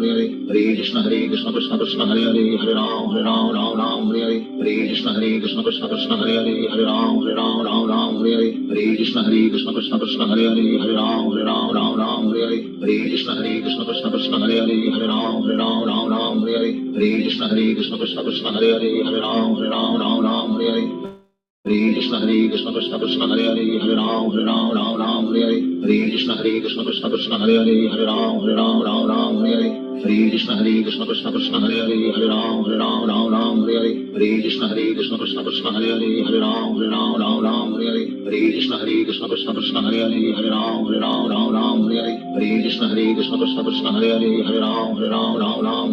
Hare Hare Krishna Krishna Krishna Hare Hare Hare Ram Ram Ram Hare Hare Hare Krishna Krishna Krishna Hare Hare Hare Ram Ram Hare Hare Hare Krishna Krishna Krishna Hare Hare Hare Ram Ram Hare Hare Hare Krishna Krishna Krishna Hare Hare Hare Ram Ram Hare Hare Hare Krishna Krishna Krishna Hare Hare Hare Ram Ram Hare Hare Hare Krishna Krishna Krishna Hare Hare Hare Ram Ram Hare Hare Hare Krishna Krishna Krishna Hare Hare Hare Ram Ram Hare Hare Hare Krishna Krishna Krishna Hare Hare Hare Ram Ram Hare Hare Hare Krishna Krishna Krishna Hare Hare Hare Ram Ram Hare Hare Hare Krishna Krishna Krishna Hare Hare Hare Ram Ram Hare Hare Hare Krishna Krishna Krishna Hare Hare Hare Ram Ram Hare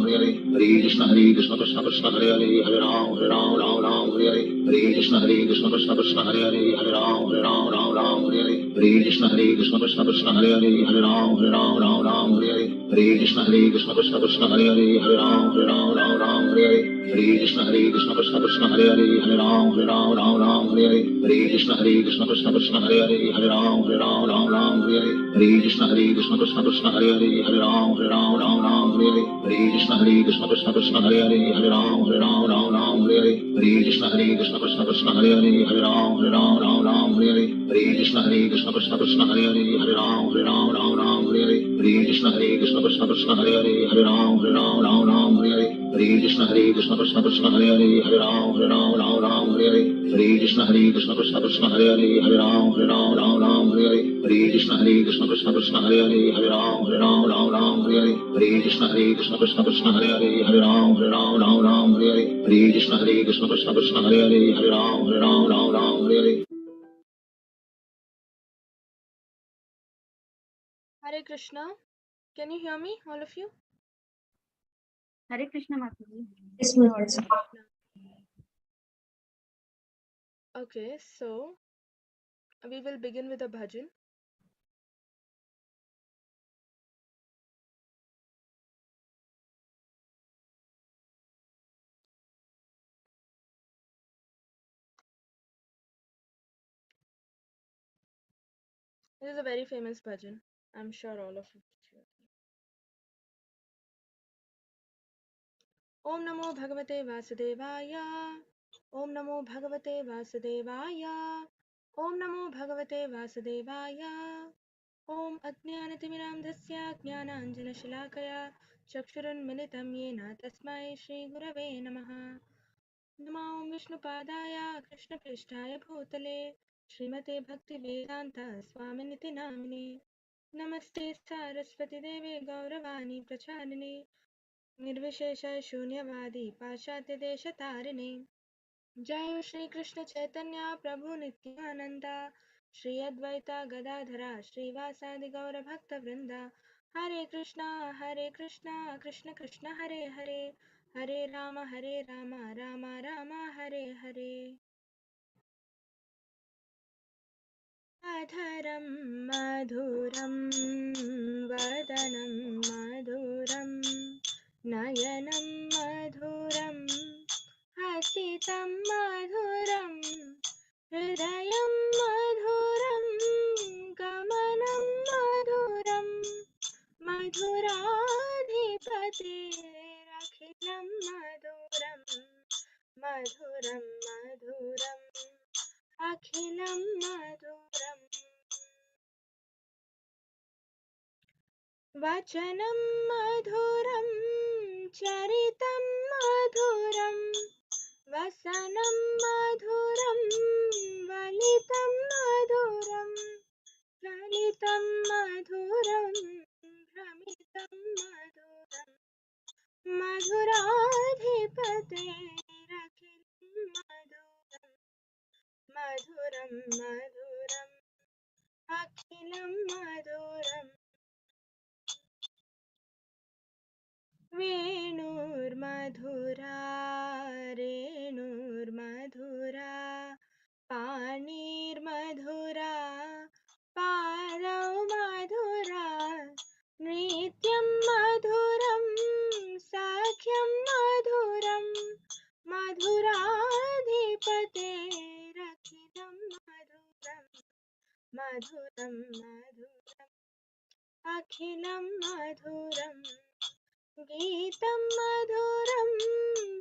Hare Hare Krishna Krishna Krishna Hare Hare Hare Ram Ram Hare Hare Hare Krishna Krishna Krishna Hare Hare Hare Ram Ram Hare Hare Hare Krishna Krishna Krishna Hare Hare Hare Ram Ram Hare Hare Hare Krishna Krishna Krishna Hare Hare Hare Ram Ram Hare Hare Hare Krishna Krishna Krishna Hare Hare Hare Ram Ram Hare Hare Hare Krishna Krishna Krishna Hare Hare Hare Ram Ram Hare Hare Hare Krishna Krishna Krishna Hare Hare Hare Ram Ram Hare Hare Hare Krishna Krishna Krishna Hare Hare Hare Ram Ram Hare Hare Hare Krishna Krishna Krishna Hare Hare Hare Ram Ram Hare Hare Hare Krishna Krishna Krishna Hare Hare Hare Ram Ram Hare Hare Hare Krishna Krishna Krishna Hare Hare Hare Ram Ram Hare Hare Hare Krishna Krishna Krishna Hare Hare Hare Ram Ram Hare Hare Hare Krishna Krishna Krishna Hare Hare Hare Ram Ram Hare Hare Hare Krishna Krishna Krishna Hare Hare Hare Ram Ram Hare Hare Hare Krishna Krishna Krishna Hare Hare Hare Ram Ram Hare Hare Hare Krishna Krishna Krishna Hare Hare Hare Ram Hare Hare. Hare Krishna. Can you hear me, all of you? Hare Krishna Mataji. Yes, Lord. Okay, so we will begin with a bhajan. This is a very famous bhajan. I'm sure all of you. Om Namo Bhagavate Vasudevaya. Om Namo Bhagavate Vasudevaya. Om Namo Bhagavate Vasudevaya. Om Ajnanatimirandhasya Jnananjanashalakaya Chakshurunmilitam Yena Tasmai Shri Gurave Namaha. Namo Vishnupadaya Krishna Prishtaya Bhutale Srimate Bhaktivedanta Swaminiti Namine Namaste Saraswati Devi Gauravani Pracharine Nirvishesha Shunyavadi Pashatya Desha Tarine Jai Shri Krishna Chaitanya Prabhu Nityananda Shri Advaita Gadadhara Shri Vasadi Gaura Bhakta Vrinda Hare Krishna Krishna Krishna Hare Hare Hare Rama Rama Rama Hare Hare Adharam Madhuram Vadanam Madhuram Nayanam Madhuram Hasitam Madhuram Hridayam Madhuram Gamanam Madhuram Madhuradhipatirakhilam Madhuram Madhuram Madhuram Akhilam Madhuram Vachanam Madhuram Charitam Madhuram Vasanam Madhuram Valitam Madhuram Lalitam Madhuram Brahmitam Madhuram Madhuradhipatirakhilam Madhuram Madhuram Madhuram Akhilam Madhuram Venurmadhura Renurmadhura Panirmadhura Parau Madhura Nityam Madhuram Sakhyam Madhuram Madhuradhipate Rakhitam Madhuram Madhuram Madhuram Akhilam Madhuram गीतं मधुरं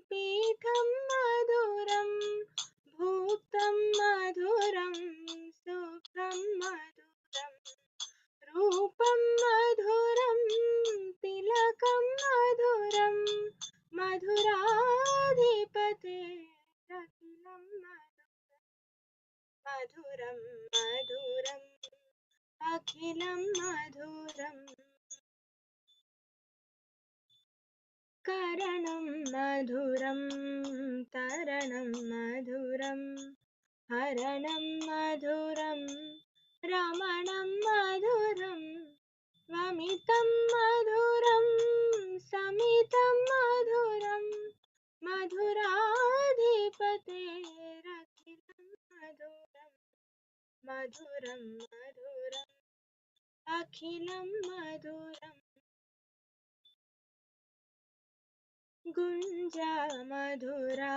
पीठं मधुरं भुक्तं मधुरं सुखं मधुरं रूपं मधुरं तिलकं मधुरं मधुराधिपतेरखिलं मधुरं मधुरम् अखिलं मधुरम् करणं मधुरं तरणं मधुरं हरणं मधुरं रमणं मधुरं वमितं मधुरं समितं मधुरं मधुराधिपतेरखिलं मधुरं मधुरं मधुरम् अखिलं मधुरम् गुञ्जा मधुरा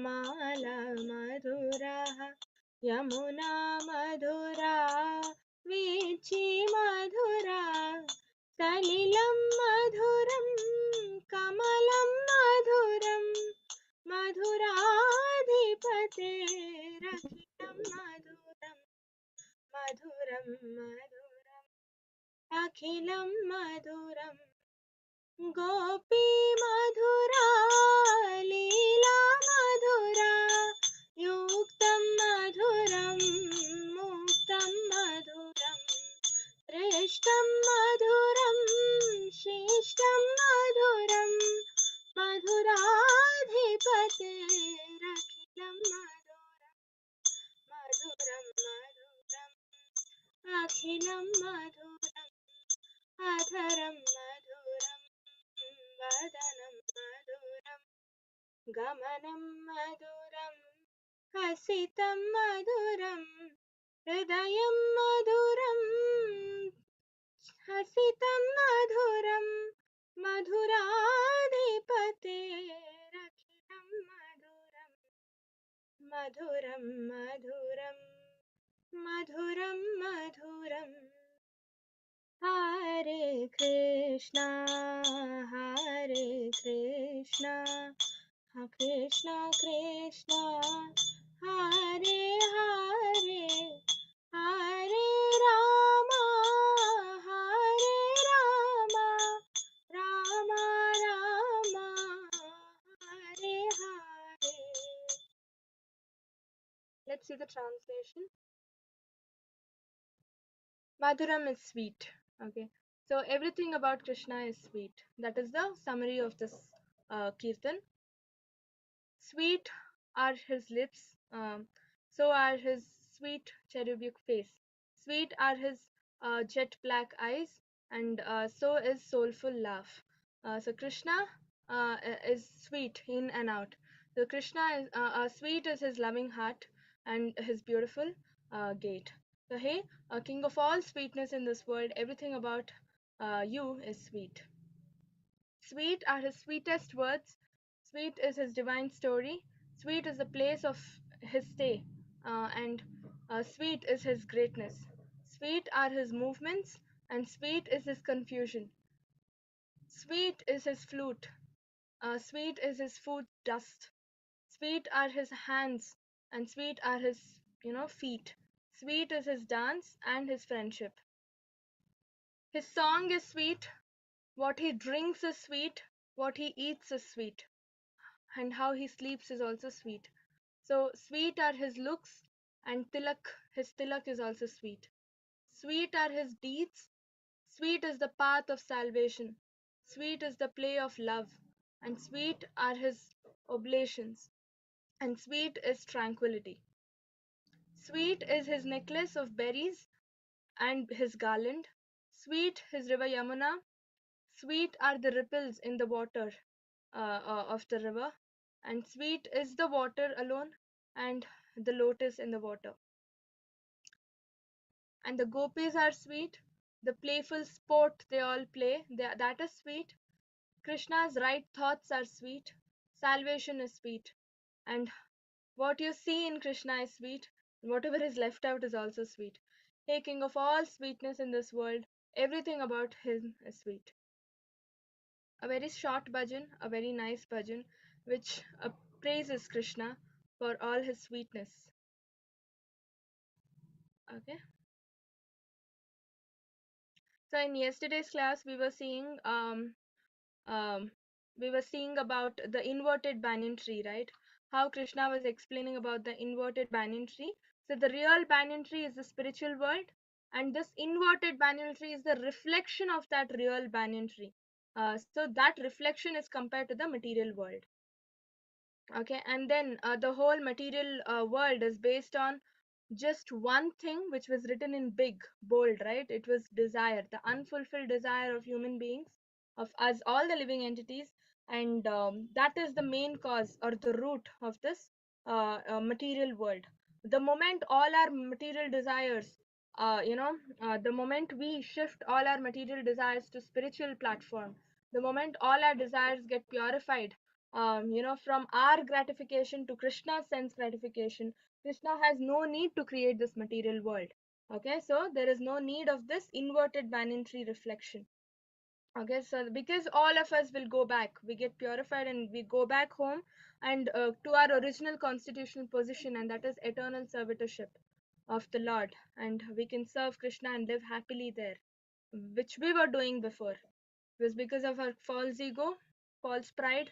माला मधुरा यमुना मधुरा वीची मधुरा सलिलं मधुरं कमलं मधुरं मधुराधिपतेरखिलं मधुरं मधुरं मधुरम् अखिलं मधुरम् गोपी मधुरा लीला मधुरा युक्तं मधुरं मुक्तं मधुरं श्रेष्ठं मधुरं शिष्टं मधुरं मधुराधिपतेरखिलं मधुरं मधुरं मधुरम् अखिलं मधुरम् अधरं मधुरं वदनं मधुरं गमनं मधुरं हसितं मधुरं हृदयं मधुरं हसितं मधुरं मधुराधिपतेरखिलं मधुरं मधुरं मधुरं मधुरं मधुरम् हरे Krishna Krishna Krishna Hare Hare Hare Rama Ram Ram Hare Hare. Let's see the translation. Madhuram is sweet. Okay, so everything about Krishna is sweet. That is the summary of this kirtan. Sweet are his lips, so are his sweet cherubic face. Sweet are his jet black eyes, and so is soulful laugh. So Krishna is sweet in and out. So Krishna is sweet is his loving heart and his beautiful gait. So hey, king of all sweetness in this world, everything about you is sweet. Sweet are his sweetest words. Sweet is his divine story. Sweet is the place of his stay, and sweet is his greatness. Sweet are his movements, and sweet is his confusion. Sweet is his flute. Sweet is his food dust. Sweet are his hands, and sweet are his feet. Sweet is his dance and his friendship. His song is sweet. What he drinks is sweet. What he eats is sweet. And how he sleeps is also sweet. So sweet are his looks, and his tilak is also sweet. Sweet are his deeds. Sweet is the path of salvation. Sweet is the play of love, and sweet are his oblations, and sweet is tranquility. Sweet is his necklace of berries and his garland. Sweet his river Yamuna. Sweet are the ripples in the water of the river, and sweet is the water alone, and the lotus in the water. And the gopis are sweet. The playful sport they all play, that is sweet. Krishna's right thoughts are sweet. Salvation is sweet. And what you see in Krishna is sweet. Whatever is left out is also sweet. Hey, king of all sweetness in this world, everything about him is sweet. a very short bhajan, a very nice bhajan, which praises Krishna for all his sweetness. Okay. So in yesterday's class, we were seeing about the inverted banyan tree, right? How Krishna was explaining about the inverted banyan tree. So the real banyan tree is the spiritual world, and this inverted banyan tree is the reflection of that real banyan tree. So that reflection is compared to the material world. Okay, and then the whole material world is based on just one thing, which was written in big bold, right? It was desire, the unfulfilled desire of human beings, of us, all the living entities. And that is the main cause or the root of this material world. The moment all our material desires, the moment we shift all our material desires to spiritual platform, the moment all our desires get purified, from our gratification to Krishna's sense gratification, Krishna has no need to create this material world. Okay, so there is no need of this inverted banyan tree reflection. Okay, so because all of us will go back, we get purified and we go back home and to our original constitutional position, and that is eternal servitorship of the Lord, and we can serve Krishna and live happily there, which we were doing before. It was because of our false ego, false pride,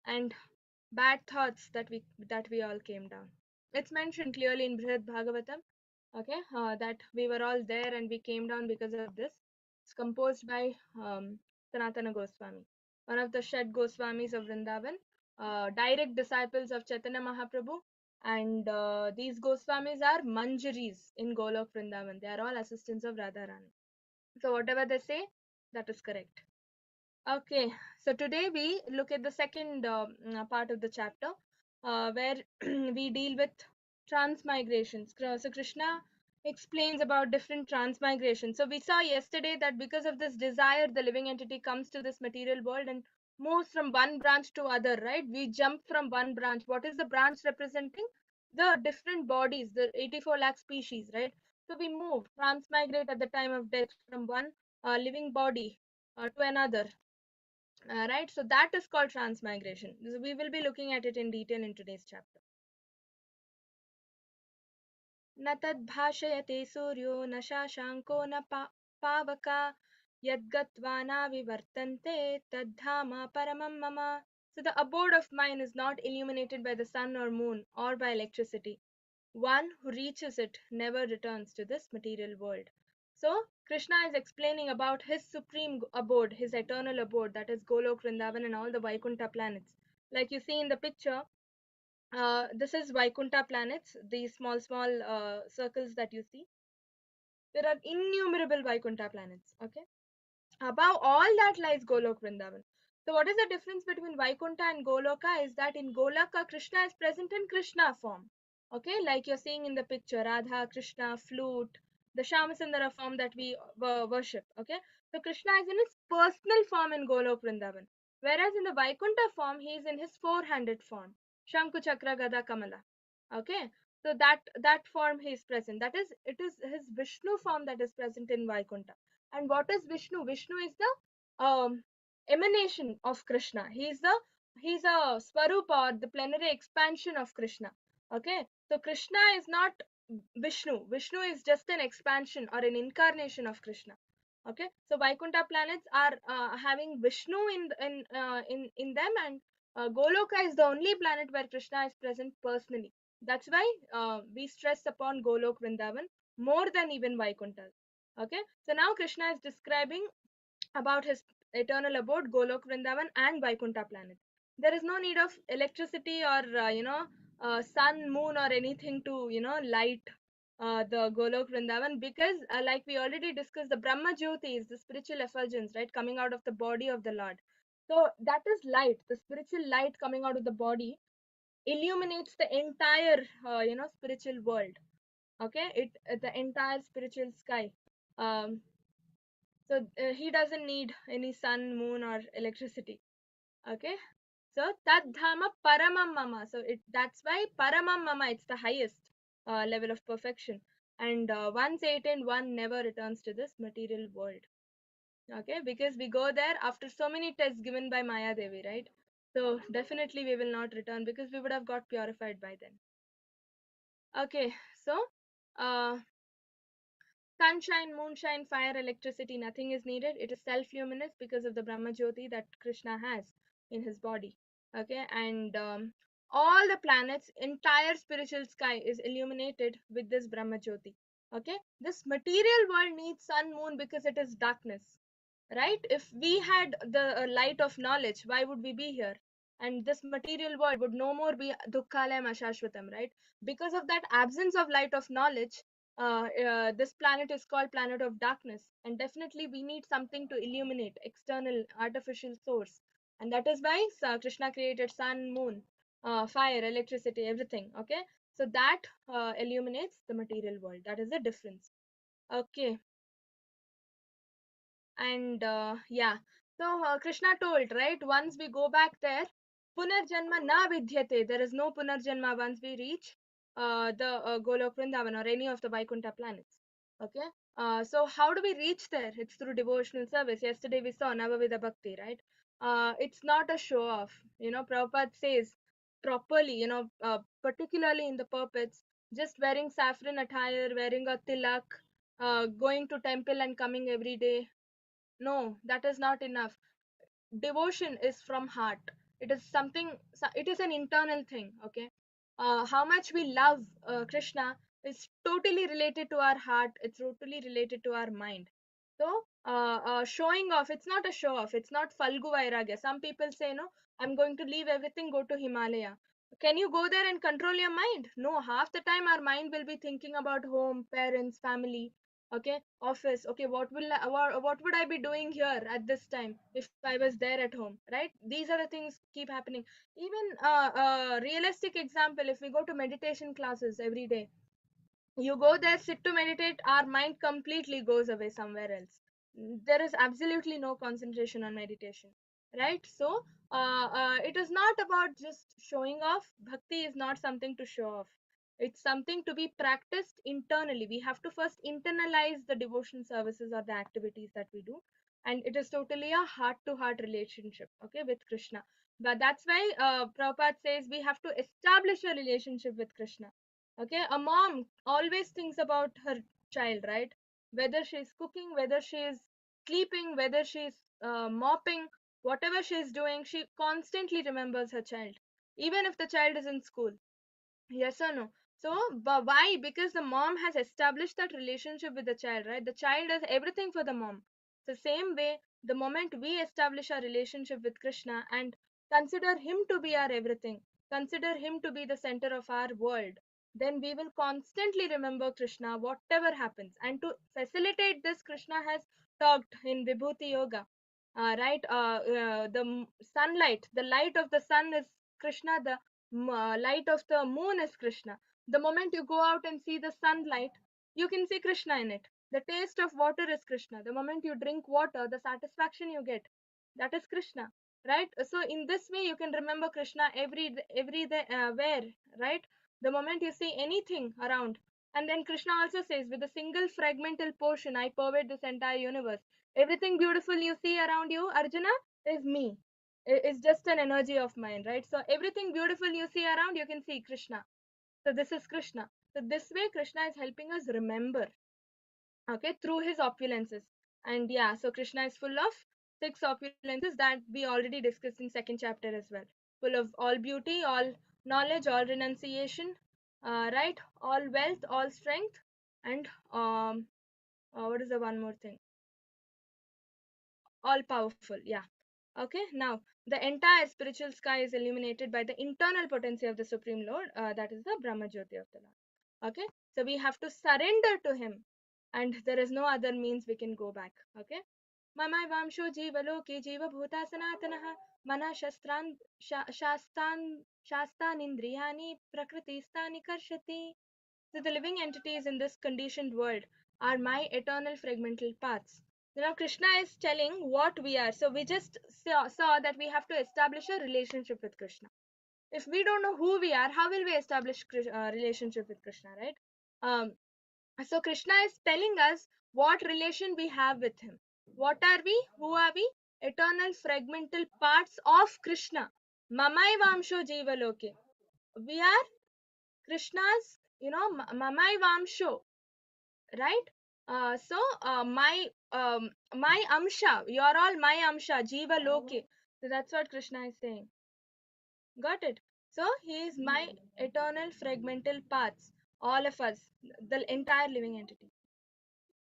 and bad thoughts that we all came down. It's mentioned clearly in Brihad Bhagavatam, okay, that we were all there and we came down because of this. It's composed by Sanatana Goswami, one of the Shed Goswamis of Vrindavan, direct disciples of Chaitanya Mahaprabhu. And these Goswamis are Manjaris in Golok Vrindavan. They are all assistants of Radharani. So whatever they say, that is correct. Okay, so today we look at the second part of the chapter, where we deal with transmigrations. So Krishna explains about different transmigrations. So we saw yesterday that because of this desire, the living entity comes to this material world and moves from one branch to other, right? We jump from one branch. What is the branch representing? The different bodies, the 84 lakh species, right? So we move, transmigrate at the time of death from one living body to another. Right, so that is called transmigration. So we will be looking at it in detail in today's chapter. न तद्भाषयते सूर्यो न शाशाङ्को न पावका यद्गत्वा नाविवर्तन्ते तद्धाम paramam mama. So the abode of mine is not illuminated by the sun or moon or by electricity. One who reaches it never returns to this material world. So Krishna is explaining about his supreme abode, his eternal abode, that is Golok, Vrindavan and all the Vaikunta planets. Like you see in the picture, this is Vaikunta planets, these small circles that you see. There are innumerable Vaikunta planets. Okay, above all that lies Golok Vrindavan. So what is the difference between Vaikunta and Goloka is that in Goloka, Krishna is present in Krishna form. Okay, like you're seeing in the picture, Radha, Krishna, flute, the Shamasundara form that we worship. Okay, so Krishna is in his personal form in Golok Vrindavan. Whereas in the Vaikunta form, he is in his four-handed form, Shanku Chakra Gada Kamala. Okay, so that form he is present. That is, it is his Vishnu form that is present in Vaikunta. And what is Vishnu? Vishnu is the emanation of Krishna. He's a Swarupa, or the plenary expansion of Krishna. Okay, so Krishna is not Vishnu. Vishnu is just an expansion or an incarnation of Krishna. Okay, so Vaikunta planets are having Vishnu in them, and Goloka is the only planet where Krishna is present personally. That's why we stress upon Golok Vrindavan more than even Vaikunta. Okay, so now Krishna is describing about his eternal abode, Golok Vrindavan and Vaikunta planet. There is no need of electricity or sun, moon, or anything to light the Golok Vrindavan, because like we already discussed, the Brahma Jyoti is the spiritual effulgence, right, coming out of the body of the Lord. So that is light, the spiritual light coming out of the body illuminates the entire spiritual world. Okay, the entire spiritual sky. um, so he doesn't need any sun, moon, or electricity. Okay, so tadhama paramam mama. So that's why paramam mama, it's the highest level of perfection. And once attained, one never returns to this material world. Okay, because we go there after so many tests given by Maya Devi, right? So definitely we will not return because we would have got purified by then. Okay, so uh, sunshine, moonshine, fire, electricity, nothing is needed. It is self-luminous because of the Brahma Jyoti that Krishna has in his body. Okay, and all the planets, entire spiritual sky is illuminated with this Brahma Jyoti. Okay, this material world needs sun, moon because it is darkness, right? If we had the light of knowledge, why would we be here? And this material world would no more be dukkhalayam ashashvatam, right? Because of that absence of light of knowledge, this planet is called planet of darkness, and definitely we need something to illuminate external artificial source, and that is why Krishna created sun, moon, fire, electricity, everything. Okay, so that illuminates the material world. That is the difference. Okay, and yeah, so Krishna told, right, once we go back there, punarjanma na vidyate, there is no punarjanma once we reach the Golok Vrindavan or any of the Vaikunta planets. Okay, so how do we reach there? It's through devotional service. Yesterday we saw Navavidha Bhakti, right? It's not a show off. Prabhupada says properly, particularly in the purports, just wearing saffron attire, wearing a tilak, going to temple and coming every day, no, that is not enough. Devotion is from heart. It is something, it is an internal thing. Okay, how much we love Krishna is totally related to our heart, it's totally related to our mind. So showing off, it's not a show off, it's not falgu vairagya. Some people say, no, I'm going to leave everything, go to Himalaya. Can you go there and control your mind? No, half the time our mind will be thinking about home, parents, family. Okay, office. Okay, what would I be doing here at this time if I was there at home, right? These are the things keep happening. Even realistic example, if we go to meditation classes every day, you go there, sit to meditate, our mind completely goes away somewhere else. There is absolutely no concentration on meditation, right? So it is not about just showing off. Bhakti is not something to show off, it's something to be practiced internally. We have to first internalize the devotion services or the activities that we do, and it is totally a heart to heart relationship, okay, with Krishna. But that's why Prabhupada says we have to establish a relationship with Krishna. Okay, a mom always thinks about her child, right? Whether she's cooking, whether she's sleeping, whether she's mopping, whatever she's doing, she constantly remembers her child, even if the child is in school. Yes or no? So, but why? Because the mom has established that relationship with the child, right? The child does everything for the mom. The same way, the moment we establish our relationship with Krishna and consider him to be our everything, consider him to be the center of our world, then we will constantly remember Krishna, whatever happens. And to facilitate this, Krishna has talked in Vibhuti Yoga, right? Sunlight, the light of the sun is Krishna, the light of the moon is Krishna. The moment you go out and see the sunlight, you can see Krishna in it. The taste of water is Krishna. The moment you drink water, the satisfaction you get, that is Krishna, right? So in this way, you can remember Krishna every day, where, right? The moment you see anything around, and then Krishna also says, with a single fragmental portion, I pervade this entire universe. Everything beautiful you see around you, Arjuna, is me. It's just an energy of mine, right? So everything beautiful you see around, you can see Krishna. So this is Krishna. So this way, Krishna is helping us remember, okay, through his opulences. And yeah, so Krishna is full of six opulences that we already discussed in second chapter as well. Full of all beauty, all knowledge, all renunciation, right? All wealth, all strength, and what is the one more thing? All powerful, yeah. Okay, now the entire spiritual sky is illuminated by the internal potency of the Supreme Lord, that is the Brahma Jyoti of the Lord. Okay, so we have to surrender to him, and there is no other means we can go back. Okay, mamai vamsho jiva loke jiva bhuta sanatanaha mana shastan indriyani prakriti stani karshati. So the living entities in this conditioned world are my eternal fragmental parts. Now Krishna is telling what we are. So we just saw that we have to establish a relationship with Krishna. If we don't know who we are, how will we establish relationship with Krishna, right? So Krishna is telling us what relation we have with him. What are we? Who are we? Eternal fragmental parts of Krishna. Mamaivamsho Jivaloke. We are Krishna's, Mamaivamsho, right? My Amsha, you're all my Amsha, Jiva Loke. So that's what Krishna is saying. Got it? So he is my eternal fragmental parts, all of us, the entire living entity.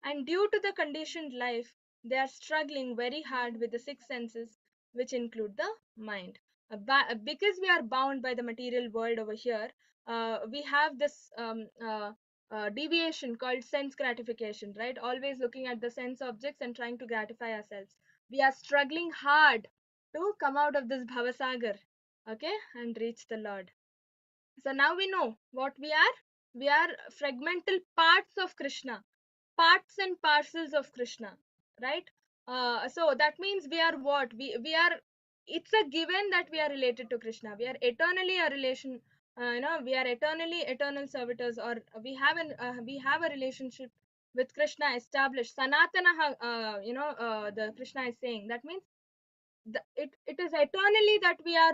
And due to the conditioned life, they are struggling very hard with the six senses, which include the mind. Because we are bound by the material world over here, we have this deviation called sense gratification, right? Always looking at the sense objects and trying to gratify ourselves. We are struggling hard to come out of this bhavasagar, okay, and reach the Lord. So now we know what we are. We are fragmental parts of Krishna, parts and parcels of Krishna, right? So that means we are what? We are. It's a given that we are related to Krishna. We are eternally a relation. We are eternally eternal servitors, or we have a relationship with Krishna established. Sanatana, the Krishna is saying. That means it is eternally that we are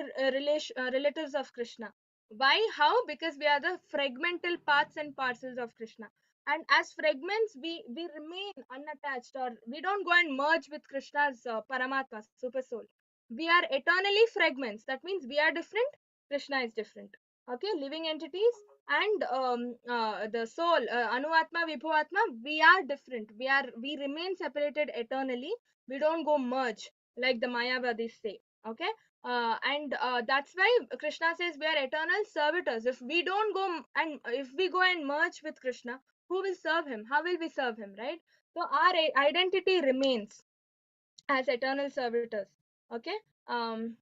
relatives of Krishna. Why? How? Because we are the fragmental parts and parcels of Krishna. And as fragments, we remain unattached, or we don't go and merge with Krishna's Paramatma, super soul. We are eternally fragments. That means we are different, Krishna is different. Okay, living entities and the soul, Anuatma, Vibhuatma, we are different. We remain separated eternally. We don't go merge like the Mayavadis say. Okay, and that's why Krishna says we are eternal servitors. If we don't go and if we go and merge with Krishna, who will serve him? How will we serve him, right? So our identity remains as eternal servitors. Okay, um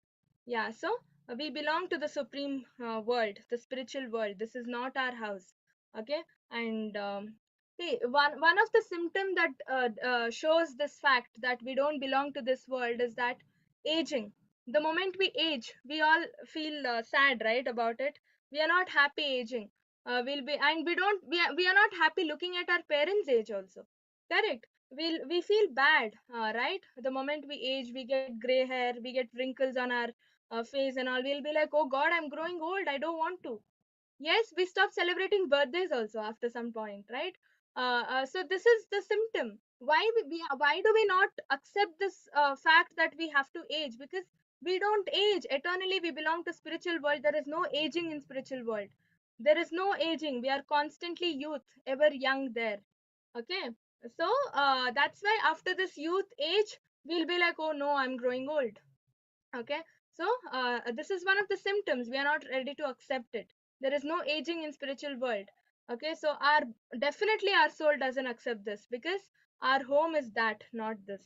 yeah, so we belong to the supreme world, the spiritual world. This is not our house. Okay, and see, one of the symptom that shows this fact that we don't belong to this world is that aging. The moment we age, we all feel sad, right, about it. We are not happy aging. We'll be and we are not happy looking at our parents age also. Correct. We feel bad, right? The moment we age, we get gray hair, we get wrinkles on our face and all. We'll be like, oh God, I'm growing old, I don't want to. Yes, we stop celebrating birthdays also after some point, right? So this is the symptom. Why do we not accept this fact that we have to age? Because we don't age eternally. We belong to spiritual world. There is no aging in spiritual world. There is no aging. We are constantly youth, ever young there. Okay, so that's why after this youth age, we'll be like, oh no, I'm growing old. Okay, so this is one of the symptoms. We are not ready to accept it. There is no aging in spiritual world. Okay, so our definitely our soul doesn't accept this, because our home is that, not this.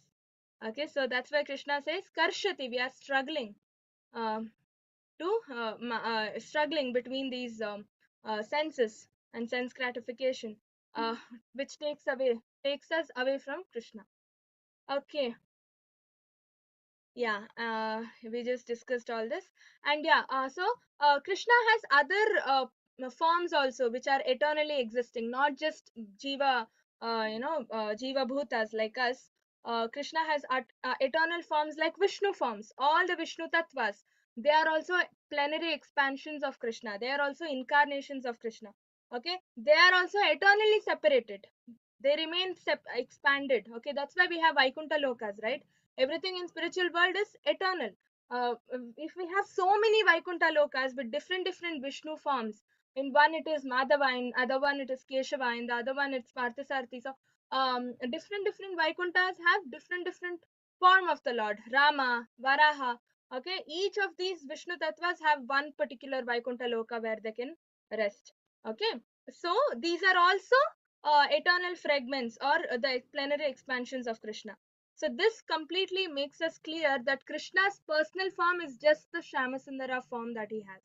Okay, so that's why Krishna says karshati, we are struggling, um, to struggling between these senses and sense gratification, uh, which takes us away from Krishna. Okay, yeah, we just discussed all this. And yeah, Krishna has other forms also, which are eternally existing, not just jiva, jiva bhutas like us. Krishna has eternal forms like Vishnu forms. All the Vishnu tattvas, they are also plenary expansions of Krishna. They are also incarnations of Krishna. Okay, they are also eternally separated. They remain expanded. Okay, that's why we have Vaikunta lokas, right? Everything in spiritual world is eternal. If we have so many Vaikunta lokas with different Vishnu forms, in one it is Madhava, in other one it is Keshava, in the other one it's Parthasarthi. So different Vaikuntas have different form of the Lord. Rama, Varaha. Okay, each of these Vishnu tattvas have one particular Vaikunta loka where they can rest. Okay, so these are also eternal fragments, or the plenary expansions of Krishna. So this completely makes us clear that Krishna's personal form is just the Shyamasundara form that he has.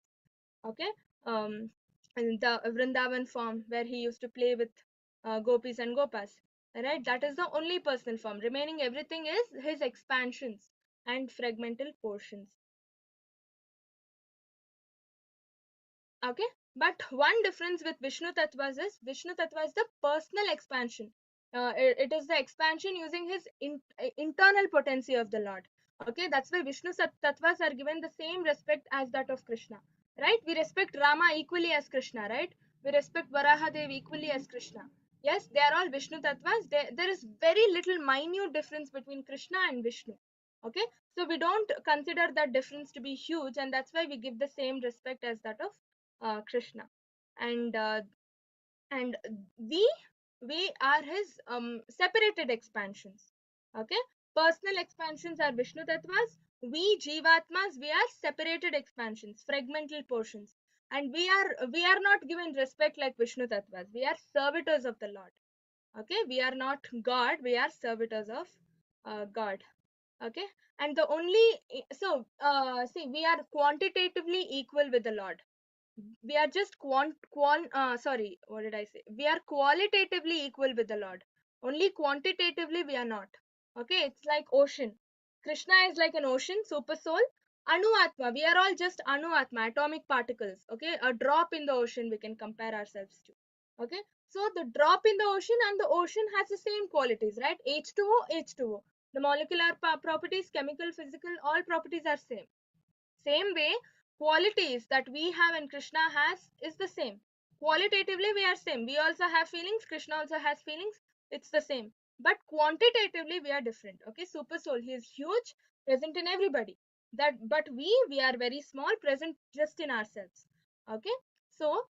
Okay, um, and the Vrindavan form where he used to play with gopis and gopas. Right, that is the only personal form. Remaining everything is his expansions and fragmental portions. Okay, but one difference with Vishnu Tattvas is Vishnu Tattva is the personal expansion. It is the expansion using his internal potency of the Lord. Okay, that's why Vishnu tattvas are given the same respect as that of Krishna, right? We respect Rama equally as Krishna, right? We respect Varaha Devi equally as Krishna. Yes, they are all Vishnu tattvas. There is very little minute difference between Krishna and Vishnu. Okay, so we don't consider that difference to be huge, and that's why we give the same respect as that of Krishna. And and we we are his separated expansions. Okay, personal expansions are Vishnu tattvas. We Jivatmas, we are separated expansions, fragmental portions, and we are not given respect like Vishnu tattvas. We are servitors of the Lord. Okay, we are not God, we are servitors of God. Okay, and the only see, we are quantitatively equal with the Lord. We are just sorry, what did I say? We are qualitatively equal with the Lord. Only quantitatively we are not. Okay, it's like ocean. Krishna is like an ocean, super soul. Anu Atma, we are all just Anu Atma, atomic particles. Okay, a drop in the ocean we can compare ourselves to. Okay, so the drop in the ocean and the ocean has the same qualities, right? H2O, H2O. The molecular properties, chemical, physical, all properties are same way, qualities that we have and Krishna has is the same. Qualitatively we are same. We also have feelings, Krishna also has feelings. It's the same. But quantitatively we are different. Okay, super soul, he is huge, present in everybody. But we are very small, present just in ourselves. Okay, so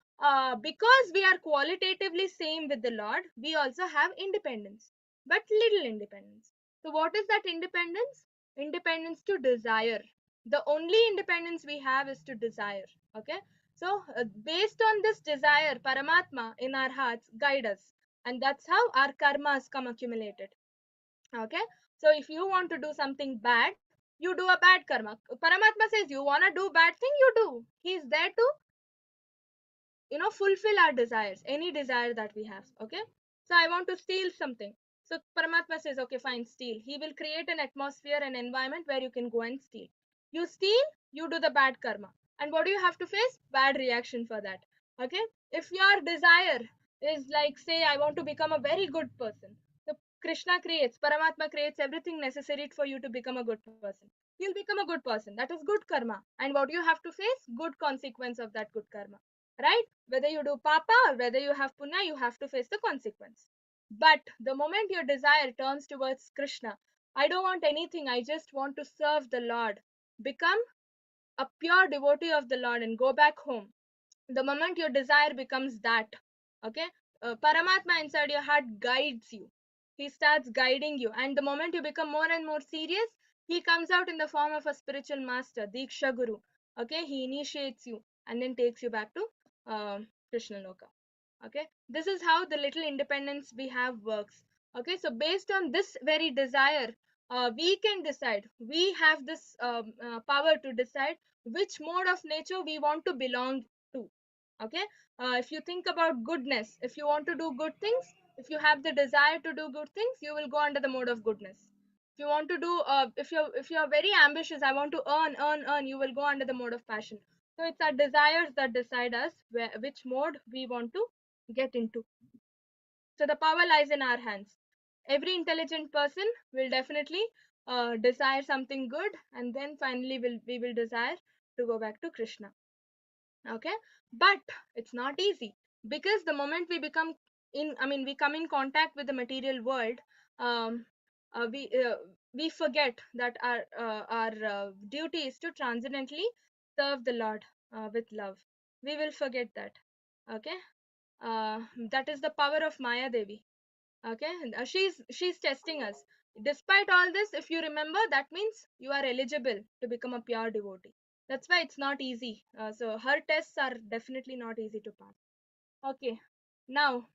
because we are qualitatively same with the Lord, we also have independence, but little independence. So what is that independence? Independence to desire. The only independence we have is to desire. Okay, so based on this desire, Paramatma in our hearts guide us, and that's how our karmas come accumulated. Okay, so if you want to do something bad, you do a bad karma. Paramatma says you want to do bad thing, you do. He is there to fulfill our desires, any desire that we have. Okay, so I want to steal something. So Paramatma says, okay, fine, steal. He will create an atmosphere, an environment where you can go and steal. You steal, you do the bad karma, and what do you have to face? Bad reaction for that. Okay, if your desire is like, say, I want to become a very good person, so Krishna creates, Paramatma creates everything necessary for you to become a good person. You'll become a good person. That is good karma, and what do you have to face? Good consequence of that good karma, right? Whether you do papa or whether you have punya, you have to face the consequence. But the moment your desire turns towards Krishna, I don't want anything, I just want to serve the Lord, become a pure devotee of the Lord and go back home. The moment your desire becomes that, okay, Paramatma inside your heart guides you. He starts guiding you, and the moment you become more and more serious, he comes out in the form of a spiritual master, Diksha Guru. Okay, he initiates you and then takes you back to Krishna Loka. Okay, this is how the little independence we have works. Okay, so based on this very desire, we can decide, we have this power to decide which mode of nature we want to belong to. Okay, if you think about goodness, if you want to do good things, if you have the desire to do good things, you will go under the mode of goodness. If you want to do if you're very ambitious, I want to earn, you will go under the mode of passion. So it's our desires that decide us which mode we want to get into. So the power lies in our hands. Every intelligent person will definitely desire something good, and then finally we will desire to go back to Krishna. Okay, but it's not easy, because the moment we become we come in contact with the material world, um, uh, we uh, we forget that our duty is to transcendently serve the Lord with love. We will forget that. Okay, uh, that is the power of Maya Devi. Okay, and, she's testing us. Despite all this, if you remember, that means you are eligible to become a pure devotee. That's why it's not easy. So her tests are definitely not easy to pass. Okay, now,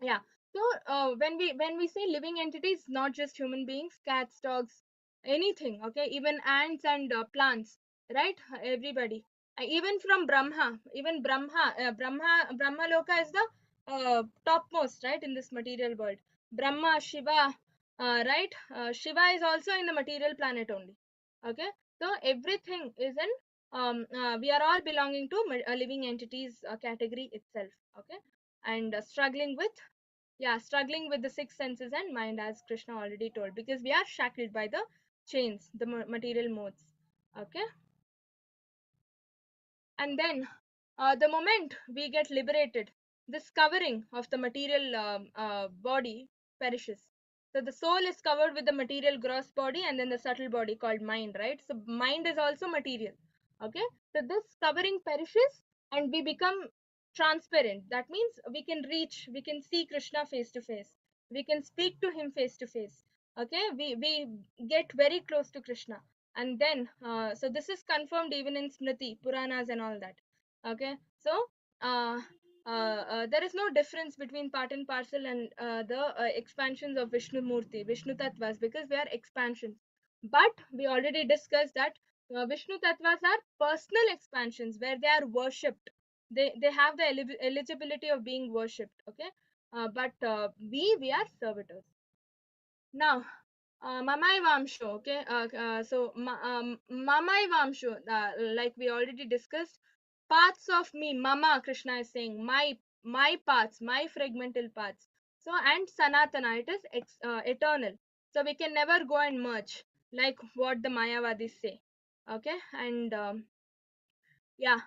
yeah. So when we say living entities, not just human beings, cats, dogs, anything. Okay, even ants and plants, right? Everybody, even from Brahma, even Brahma Loka is the topmost, right, in this material world. Brahma, Shiva, right? Shiva is also in the material planet only. Okay, so everything is in we are all belonging to a living entities category itself. Okay, and struggling with Yeah, struggling with the six senses and mind, as Krishna already told, because we are shackled by the chains, the material modes. Okay. And then the moment we get liberated, this covering of the material body perishes. So the soul is covered with the material gross body and then the subtle body called mind, right? So mind is also material. Okay. So this covering perishes and we become transparent. That means we can reach, we can see Krishna face to face, we can speak to him face to face. Okay. We get very close to Krishna. And then so this is confirmed even in Smriti Puranas and all that. Okay. So uh, there is no difference between part and parcel and the expansions of Vishnu Murti, Vishnu Tattvas, because they are expansions. But we already discussed that Vishnu Tattvas are personal expansions where they are worshipped. They have the eligibility of being worshipped. Okay. But we are servitors. Now, Mamai Vamsho, okay? Mamai Vamsho, like we already discussed, parts of me, Mama, Krishna is saying, my parts, my fragmental parts. So, and Sanatana, it is eternal. So, we can never go and merge, like what the Mayavadis say. Okay? And yeah,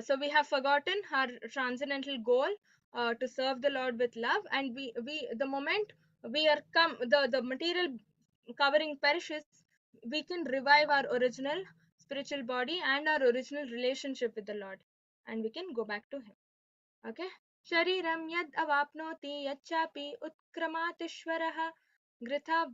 so we have forgotten our transcendental goal to serve the Lord with love, and we the moment we are come the material covering perishes, we can revive our original spiritual body and our original relationship with the Lord, and we can go back to Him. Okay. Shariram yad avapnoti yachapi utkramatishvarah gritha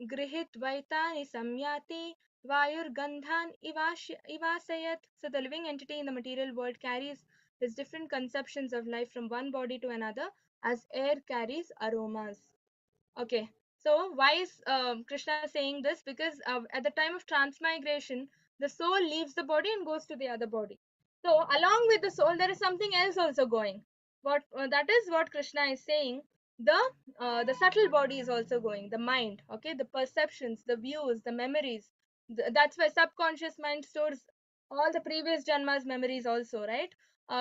Grihitvaitani samyati Vayurgandhan ivasayat. So the living entity in the material world carries his different conceptions of life from one body to another as air carries aromas. Okay. So why is Krishna saying this? Because at the time of transmigration, the soul leaves the body and goes to the other body. So along with the soul, there is something else also going. What that is what Krishna is saying. The subtle body is also going. The mind, okay, the perceptions, the views, the memories. That's why subconscious mind stores all the previous janmas memories also, right?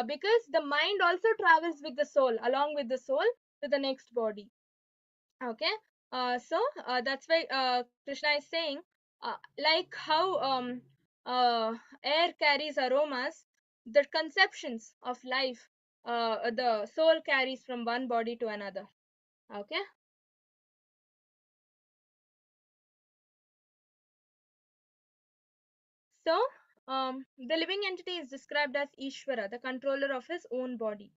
Because the mind also travels with the soul, along with the soul to the next body. Okay. That's why Krishna is saying like how air carries aromas, the conceptions of life the soul carries from one body to another. Okay. So the living entity is described as Ishvara, the controller of his own body.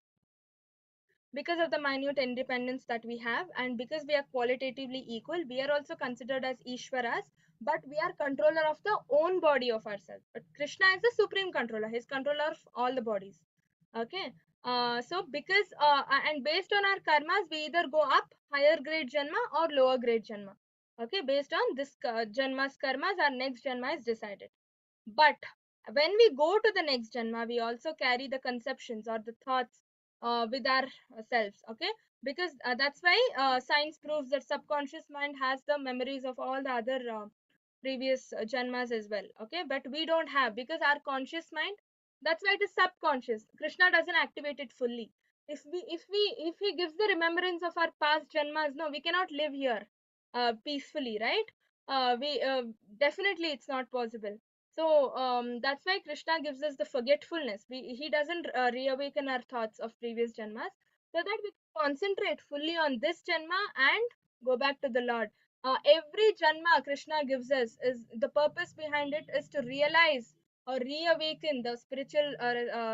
Because of the minute independence that we have and because we are qualitatively equal, we are also considered as Ishwaras, but we are controller of the own body of ourselves. But Krishna is the supreme controller, he's controller of all the bodies. Okay. So because and based on our karmas, we either go up higher grade janma or lower grade janma. Okay, based on this janma's karmas, our next janma is decided. But when we go to the next janma, we also carry the conceptions or the thoughts with ourselves. Okay, because that's why science proves that subconscious mind has the memories of all the other previous janmas as well. Okay, but we don't have, because our conscious mind, that's why it is subconscious. Krishna doesn't activate it fully. If he gives the remembrance of our past janmas, no, we cannot live here peacefully, right? We Definitely it's not possible. So that's why Krishna gives us the forgetfulness. He doesn't reawaken our thoughts of previous janmas, so that we concentrate fully on this janma and go back to the Lord. Every janma Krishna gives us, is the purpose behind it is to realize or reawaken the spiritual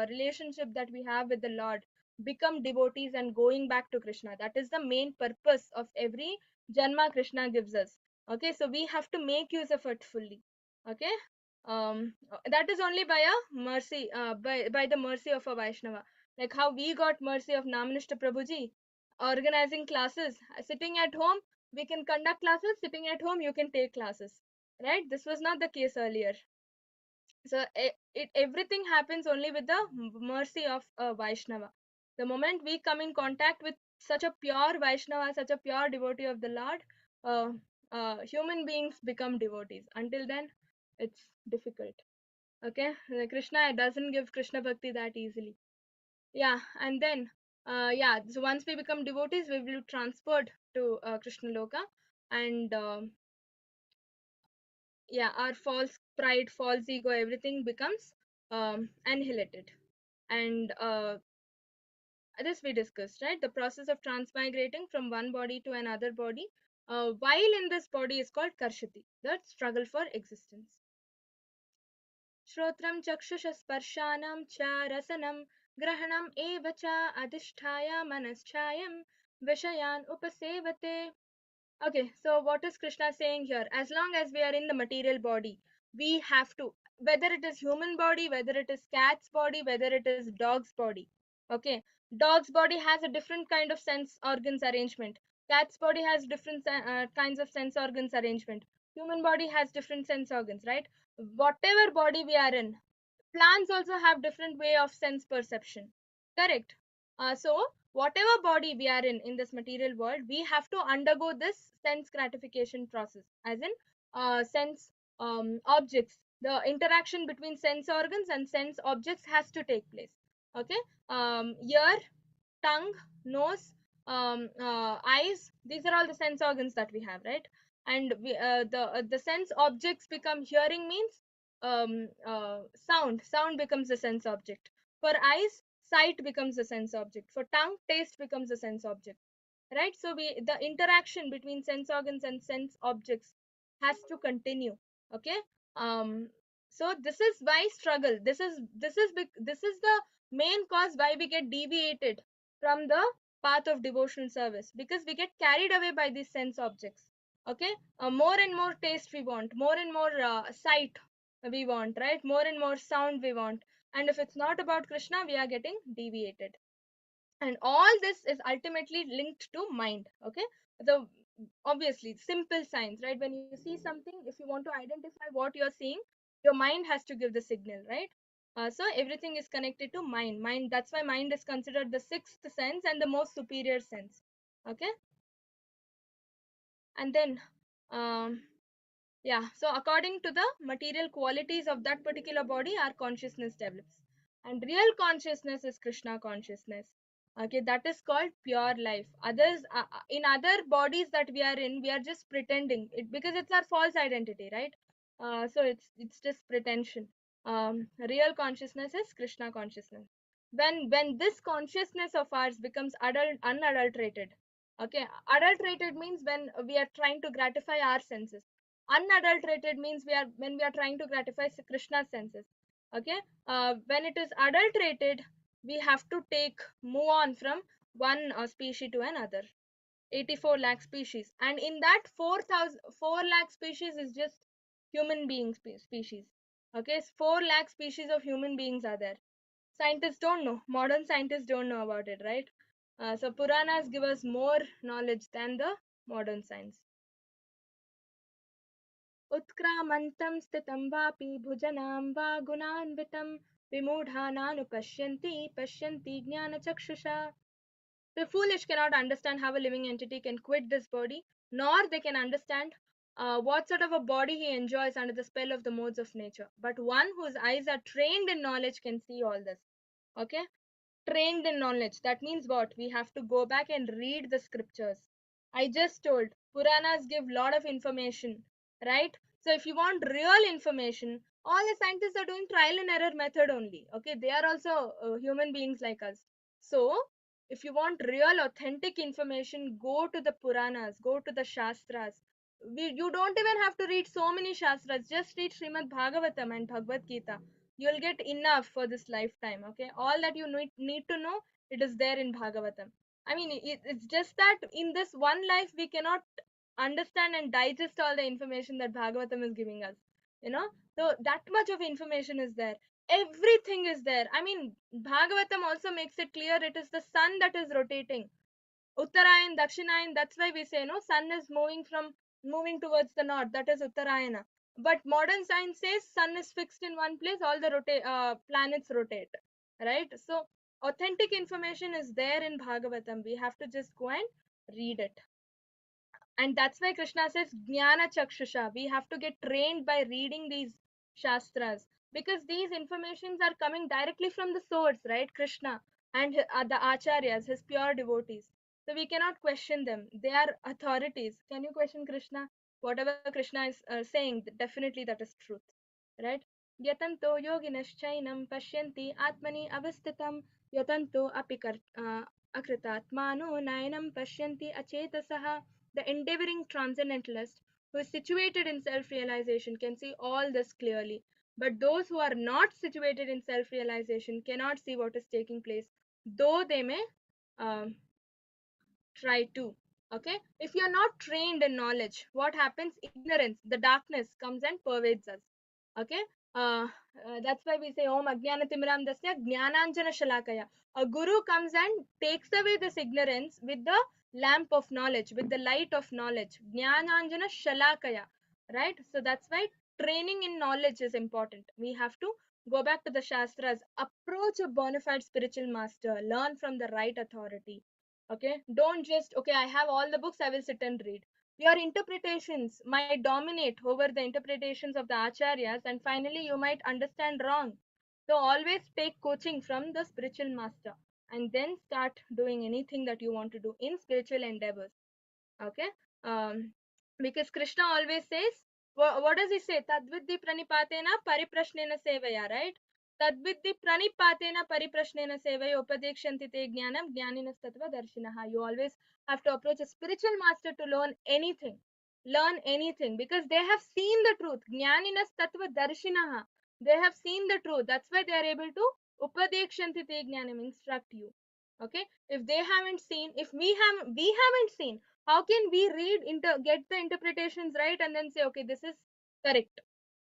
relationship that we have with the Lord, become devotees and going back to Krishna. That is the main purpose of every janma Krishna gives us. Okay, so we have to make use of it fully. Okay. That is only by a mercy, by the mercy of a Vaishnava. Like how we got mercy of Namanishta Prabhuji, organizing classes, sitting at home, we can conduct classes, sitting at home, you can take classes, right? This was not the case earlier. So everything happens only with the mercy of a Vaishnava. The moment we come in contact with such a pure Vaishnava, such a pure devotee of the Lord, uh, human beings become devotees. Until then, it's difficult. Okay, Krishna doesn't give Krishna bhakti that easily. Yeah. And then Yeah, so once we become devotees, we will be transferred to Krishna Loka, and yeah, our false pride, false ego, everything becomes annihilated. And this we discussed, right? The process of transmigrating from one body to another body, while in this body, is called karshati, the struggle for existence. श्रोत्रं चक्षुषस्पर्शानं च रसनं ग्रहणम् एव च अधिष्ठाय मनश्चायं विषयान् उपसेवते. Okay, so what is Krishna saying here? As long as we are in the material body, we have to, whether it is human body, whether it is cat's body, whether it is dog's body. Okay, dog's body has a different kind of sense organs arrangement. Cat's body has different kinds of sense organs arrangement. Human body has different sense organs, right? Whatever body we are in, plants also have different way of sense perception, correct? So whatever body we are in this material world, we have to undergo this sense gratification process, as in sense objects, the interaction between sense organs and sense objects has to take place. Okay, ear, tongue, nose, eyes, these are all the sense organs that we have, right? And the sense objects become, hearing means sound becomes a sense object. For eyes, sight becomes a sense object. For tongue, taste becomes a sense object, right? So we, the interaction between sense organs and sense objects has to continue. Okay, um so this is why struggle, this is the main cause why we get deviated from the path of devotional service, because we get carried away by these sense objects. Okay, more and more taste we want, more and more sight we want, right? More and more sound we want, and if it's not about Krishna, we are getting deviated. And all this is ultimately linked to mind. Okay, the obviously simple signs, right? When you see something, if you want to identify what you're seeing, your mind has to give the signal, right? So everything is connected to mind. That's why mind is considered the sixth sense and the most superior sense. Okay, and then um yeah, so according to the material qualities of that particular body, our consciousness develops. And real consciousness is Krishna consciousness. Okay, that is called pure life. Others, in other bodies that we are in, we are just pretending it, because it's our false identity, right? So it's just pretension. Real consciousness is Krishna consciousness. When this consciousness of ours becomes unadulterated. Okay, adulterated means when we are trying to gratify our senses. Unadulterated means we are when we are trying to gratify Krishna's senses. Okay, when it is adulterated, we have to move on from one species to another. 84 lakh species, and in that 4 lakh species is just human being species. Okay, 4 lakh species of human beings are there. Scientists don't know, modern scientists don't know about it, right? So Puranas give us more knowledge than the modern science. उत्क्रामन्तं स्थितं वापि भुजनां वा गुणान्वितं विमूढानानुपश्यन्ति पश्यन्ति ज्ञानचक्षुषा. The foolish cannot understand how a living entity can quit this body, nor they can understand what sort of a body he enjoys under the spell of the modes of nature. But one whose eyes are trained in knowledge can see all this. Okay, trained in knowledge, that means what? We have to go back and read the scriptures. I just told Puranas give lot of information, right? So if you want real information, all the scientists are doing trial and error method only. Okay, they are also human beings like us. So if you want real authentic information, go to the Puranas, go to the Shastras. You don't even have to read so many Shastras, just read Srimad Bhagavatam and Bhagavad Gita. You'll get enough for this lifetime. Okay, all that you need to know, it is there in Bhagavatam. I mean, it's just that in this one life we cannot understand and digest all the information that Bhagavatam is giving us, you know. So that much of information is there, everything is there. I mean, Bhagavatam also makes it clear it is the sun that is rotating, Uttarayan, Dakshinayan. That's why we say no, sun is moving towards the north. That is Uttarayana. But modern science says sun is fixed in one place. All the planets rotate, right? So authentic information is there in Bhagavatam. We have to just go and read it. And that's why Krishna says Jnana Chakshusha. We have to get trained by reading these Shastras, because these informations are coming directly from the source, right? Krishna. and the acharyas, his pure devotees. So we cannot question them. They are authorities. Can you question Krishna? Whatever Krishna is saying, definitely that is truth, right? Yatanto yoginaschainam pashyanti atmani avasthitam yatanto akritatmano nayanam pashyanti achetasaha. The endeavoring transcendentalist who is situated in self-realization can see all this clearly. But those who are not situated in self-realization cannot see what is taking place, though they may um, try to. Okay, if you are not trained in knowledge, what happens? Ignorance, the darkness comes and pervades us. Okay, that's why we say Om Ajnanatimiram Dasya Jnananjana Shalakaya. A guru comes and takes away this ignorance with the lamp of knowledge, with the light of knowledge. Jnananjana Shalakaya, right? So that's why training in knowledge is important. We have to go back to the Shastras, approach a bona fide spiritual master, learn from the right authority. Okay, don't just, okay, I have all the books, I will sit and read. Your interpretations might dominate over the interpretations of the acharyas, and finally you might understand wrong. So always take coaching from the spiritual master and then start doing anything that you want to do in spiritual endeavors. Okay, because Krishna always says, what does he say? Tadvidhi pranipatena pariprashnena sevaya, right? Tadvidhi pranipatena pariprashnena sevaya upadekshanti te jnanam jnaninas tattva darshinaha. You always have to approach a spiritual master to learn anything, because they have seen the truth. Jnaninas tattva darshinaha, they have seen the truth. That's why they are able to upadekshanti te jnanam, instruct you. Okay, if they haven't seen, if we haven't seen, how can we get the interpretations right and then say, okay, this is correct?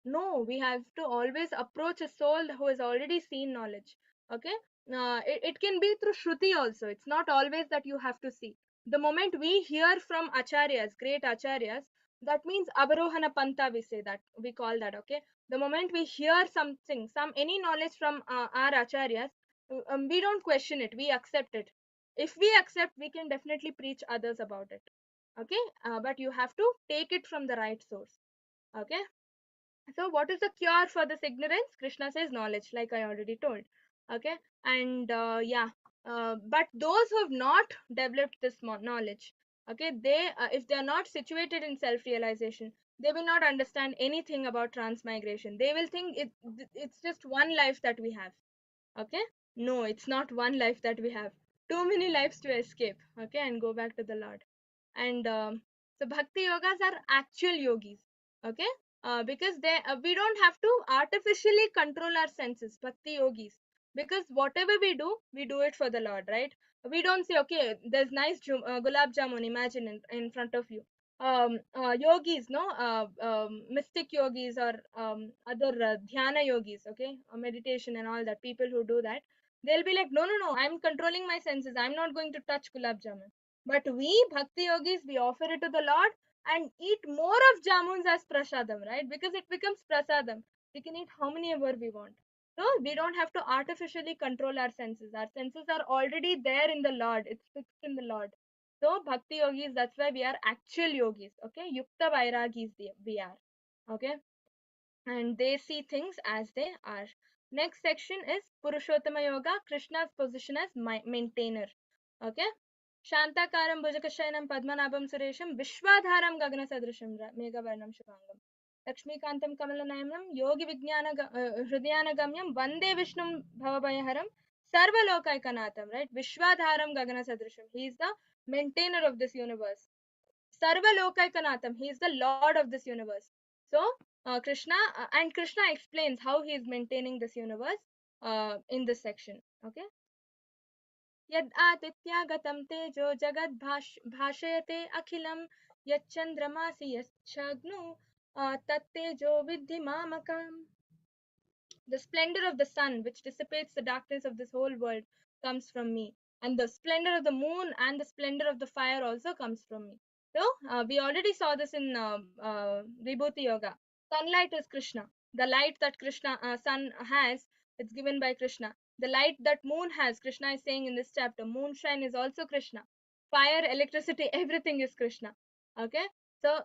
No, we have to always approach a soul who has already seen knowledge. Okay, it can be through shruti also. It's not always that you have to see. The moment we hear from acharyas, great acharyas, that means avarohana panta, we say that, we call that. Okay, the moment we hear something, any knowledge from our acharyas, we don't question it, we accept it. If we accept, we can definitely preach others about it. Okay, but you have to take it from the right source. Okay, so what is the cure for this ignorance? Krishna says knowledge, like I already told. Okay, and yeah, but those who have not developed this knowledge, okay, they if they are not situated in self realization, they will not understand anything about transmigration. They will think it's just one life that we have. Okay, no, it's not one life that we have. Too many lives to escape. Okay, and go back to the Lord. And so bhakti yogas are actual yogis. Okay, because they we don't have to artificially control our senses. Bhakti yogis, because whatever we do it for the Lord, right? We don't say, okay, there's nice gulab jamun, imagine in front of you. Yogis, no, mystic yogis, or other dhyana yogis, okay, meditation and all that, people who do that, they'll be like, no, no, no, I'm controlling my senses, I'm not going to touch gulab jamun. But we bhakti yogis, we offer it to the Lord and eat more of jamuns as prasadam, right? Because it becomes prasadam. We can eat how many ever we want. So we don't have to artificially control our senses. Our senses are already there in the Lord. It's fixed in the Lord. So bhakti yogis, that's why we are actual yogis. Okay, yukta vairagis we are. Okay, and they see things as they are. Next section is Purushottama Yoga, Krishna's position as maintainer. Okay, Shantakaram Bhujakashayanam Padmanabham Suresham Vishwadharam Gagana Sadrisham Meghavarnam Shubhangam Lakshmikantam Kamalanayanam Yogi Vijnana Hridayanagamyam Vande Vishnum Bhavabhayaharam Sarvalokaikanatam, right? Vishwadharam Gagana Sadrisham. He is the maintainer of this universe. Sarvalokaikanatam. He is the Lord of this universe. So Krishna and Krishna explains how he is maintaining this universe in this section. Okay. Yad atityagatam tejo jagad bhashayate akhilam yachandramasi yaschagnu tattejo vidhi mamakam. The splendor of the sun, which dissipates the darkness of this whole world, comes from me. And the splendor of the moon and the splendor of the fire also comes from me. So, we already saw this in Vibhuti Yoga. Sunlight is Krishna. The light that Krishna, sun has, it's given by Krishna. The light that moon has, Krishna is saying in this chapter, moonshine is also Krishna. Fire, electricity, everything is Krishna. Okay. So,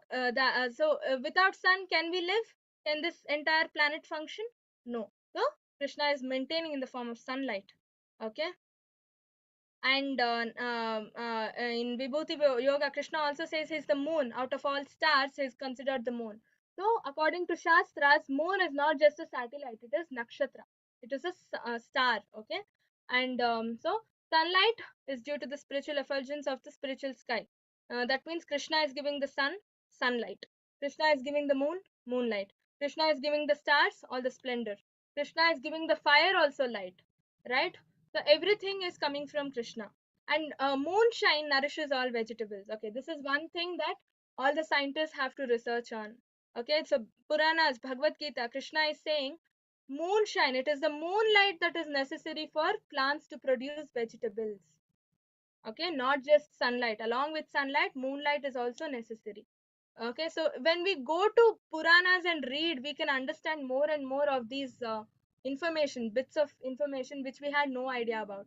without sun, can we live? Can this entire planet function? No. So Krishna is maintaining in the form of sunlight. Okay. And in Vibhuti Yoga, Krishna also says he's the moon. Out of all stars, he's considered the moon. So, according to Shastras, moon is not just a satellite, it is nakshatra. It is a star, okay? And so, sunlight is due to the spiritual effulgence of the spiritual sky. That means Krishna is giving the sun, sunlight. Krishna is giving the moon, moonlight. Krishna is giving the stars, all the splendor. Krishna is giving the fire, also light, right? So everything is coming from Krishna. And moonshine nourishes all vegetables. Okay, this is one thing that all the scientists have to research on. Okay, so Puranas, Bhagavad Gita, Krishna is saying moonshine, it is the moonlight that is necessary for plants to produce vegetables. Okay, not just sunlight. Along with sunlight, moonlight is also necessary. Okay, so when we go to Puranas and read, we can understand more and more of these information, bits of information which we had no idea about.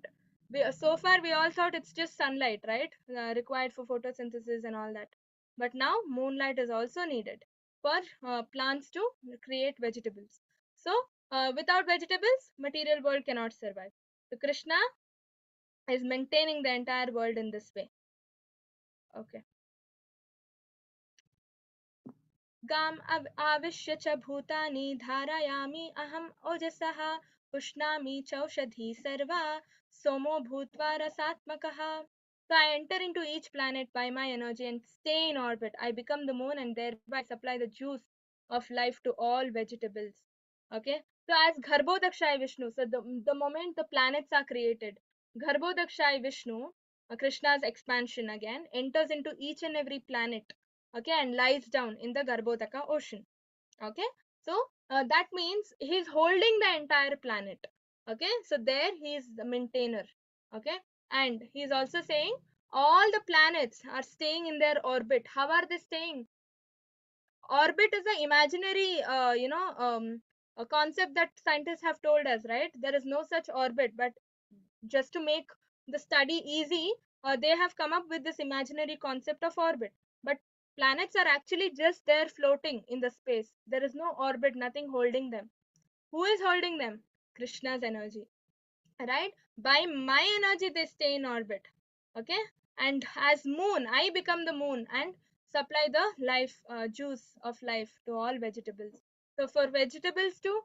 So far, we all thought it's just sunlight, right? Required for photosynthesis and all that. But now, moonlight is also needed for plants to create vegetables. So, without vegetables, material world cannot survive. So, Krishna is maintaining the entire world in this way. Okay. गाम आविश्य च भूतानि धारयामि अहम् ओजसः पुष्णामि चौषधी सर्वा सोमो भूत्वा रसात्मकः. So I enter into each planet by my energy and stay in orbit. I become the moon and thereby supply the juice of life to all vegetables. Okay. So as Garbhodakshay Vishnu, so the moment the planets are created, Garbhodakshay Vishnu, Krishna's expansion again, enters into each and every planet, okay, and lies down in the Garbhodaka ocean. Okay, so that means he's holding the entire planet. Okay, so there he is the maintainer. Okay, and he's also saying all the planets are staying in their orbit. How are they staying? Orbit is an imaginary a concept that scientists have told us, right? There is no such orbit, but just to make the study easy, they have come up with this imaginary concept of orbit. But planets are actually just there floating in the space. There is no orbit, nothing holding them. Who is holding them? Krishna's energy, right? By my energy they stay in orbit. Okay, and as moon I become the moon and supply the life juice of life to all vegetables. So for vegetables to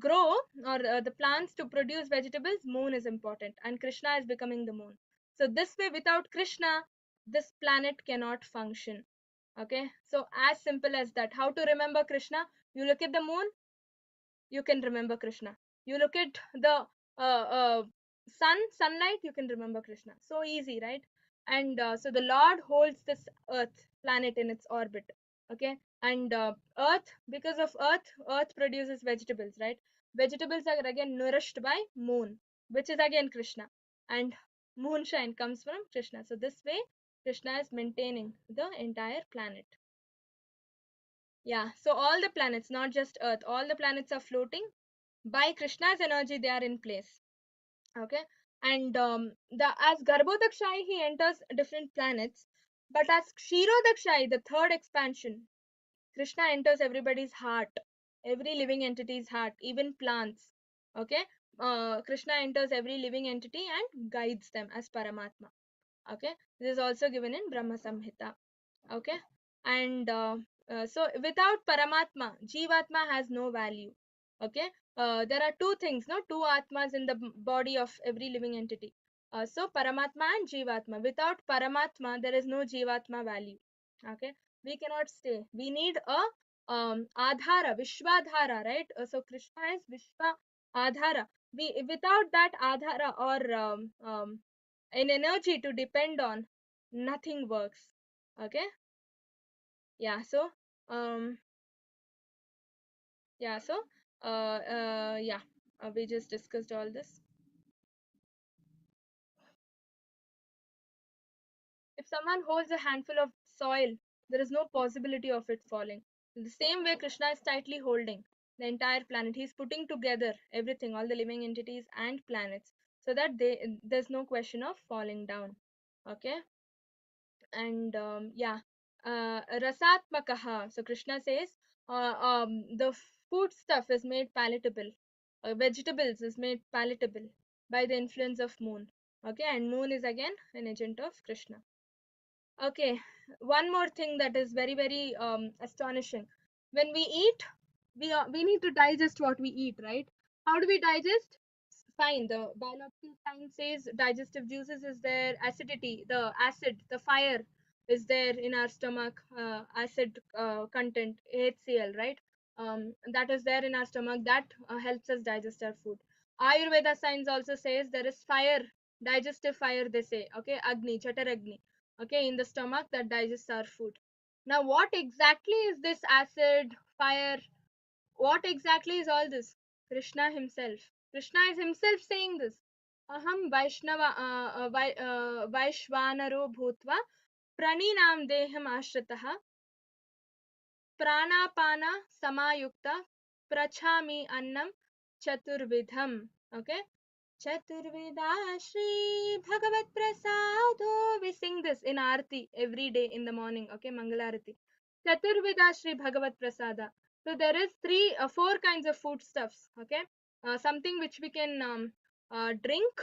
grow, or the plants to produce vegetables, moon is important, and Krishna is becoming the moon. So this way, without Krishna, this planet cannot function. Okay, so as simple as that. How to remember Krishna? You look at the moon, you can remember Krishna. You look at the sunlight, you can remember Krishna. So easy, right? And so the Lord holds this earth planet in its orbit. Okay, and earth, because of earth produces vegetables, right? Vegetables are again nourished by moon, which is again Krishna, and moonshine comes from Krishna. So this way, Krishna is maintaining the entire planet. Yeah, so all the planets, not just earth, all the planets are floating. By Krishna's energy, they are in place. Okay, and the as Garbhodakshai, he enters different planets, but as Kshirodakshai, the third expansion, Krishna enters everybody's heart, every living entity's heart, even plants. Okay, Krishna enters every living entity and guides them as Paramatma. Okay, this is also given in Brahma Samhita. Okay, and so without Paramatma, Jivatma has no value. Okay, there are two things, no, two atmas in the body of every living entity. So Paramatma and Jivatma. Without Paramatma, there is no Jivatma value. Okay, we cannot stay. We need a adhara, Vishwadhara, right? So Krishna is Vishwa Adhara. We, without that adhara, or an energy to depend on, nothing works. Okay, yeah, so um yeah so yeah, we just discussed all this. If someone holds a handful of soil, there is no possibility of it falling. In the same way, Krishna is tightly holding the entire planet. He's putting together everything, all the living entities and planets, so that there's no question of falling down. Okay, and yeah, rasatmakaha, so Krishna says the food stuff is made palatable, vegetables is made palatable by the influence of moon. Okay, and moon is again an agent of Krishna. Okay, one more thing that is very, very astonishing. When we eat, we need to digest what we eat, right? How do we digest? Fine, the biological science says digestive juices is there, acidity, the acid, the fire is there in our stomach, acid content, HCl, right? That is there in our stomach, that helps us digest our food. Ayurveda science also says there is fire, digestive fire, they say, okay, Agni, Chatar Agni, okay, in the stomach that digests our food. Now, what exactly is this acid, fire? What exactly is all this? Krishna himself. Krishna is himself saying this. Aham Vaishvanaro bhutva praninam deham ashritah pranapana samayukta prachami annam chaturvidham. Okay? Chaturveda Shri Bhagavat Prasado. We sing this in Aarti every day in the morning. Okay, Mangalarati. Chaturveda Shri Bhagavat Prasada. So there is four kinds of foodstuffs. Okay, something which we can drink,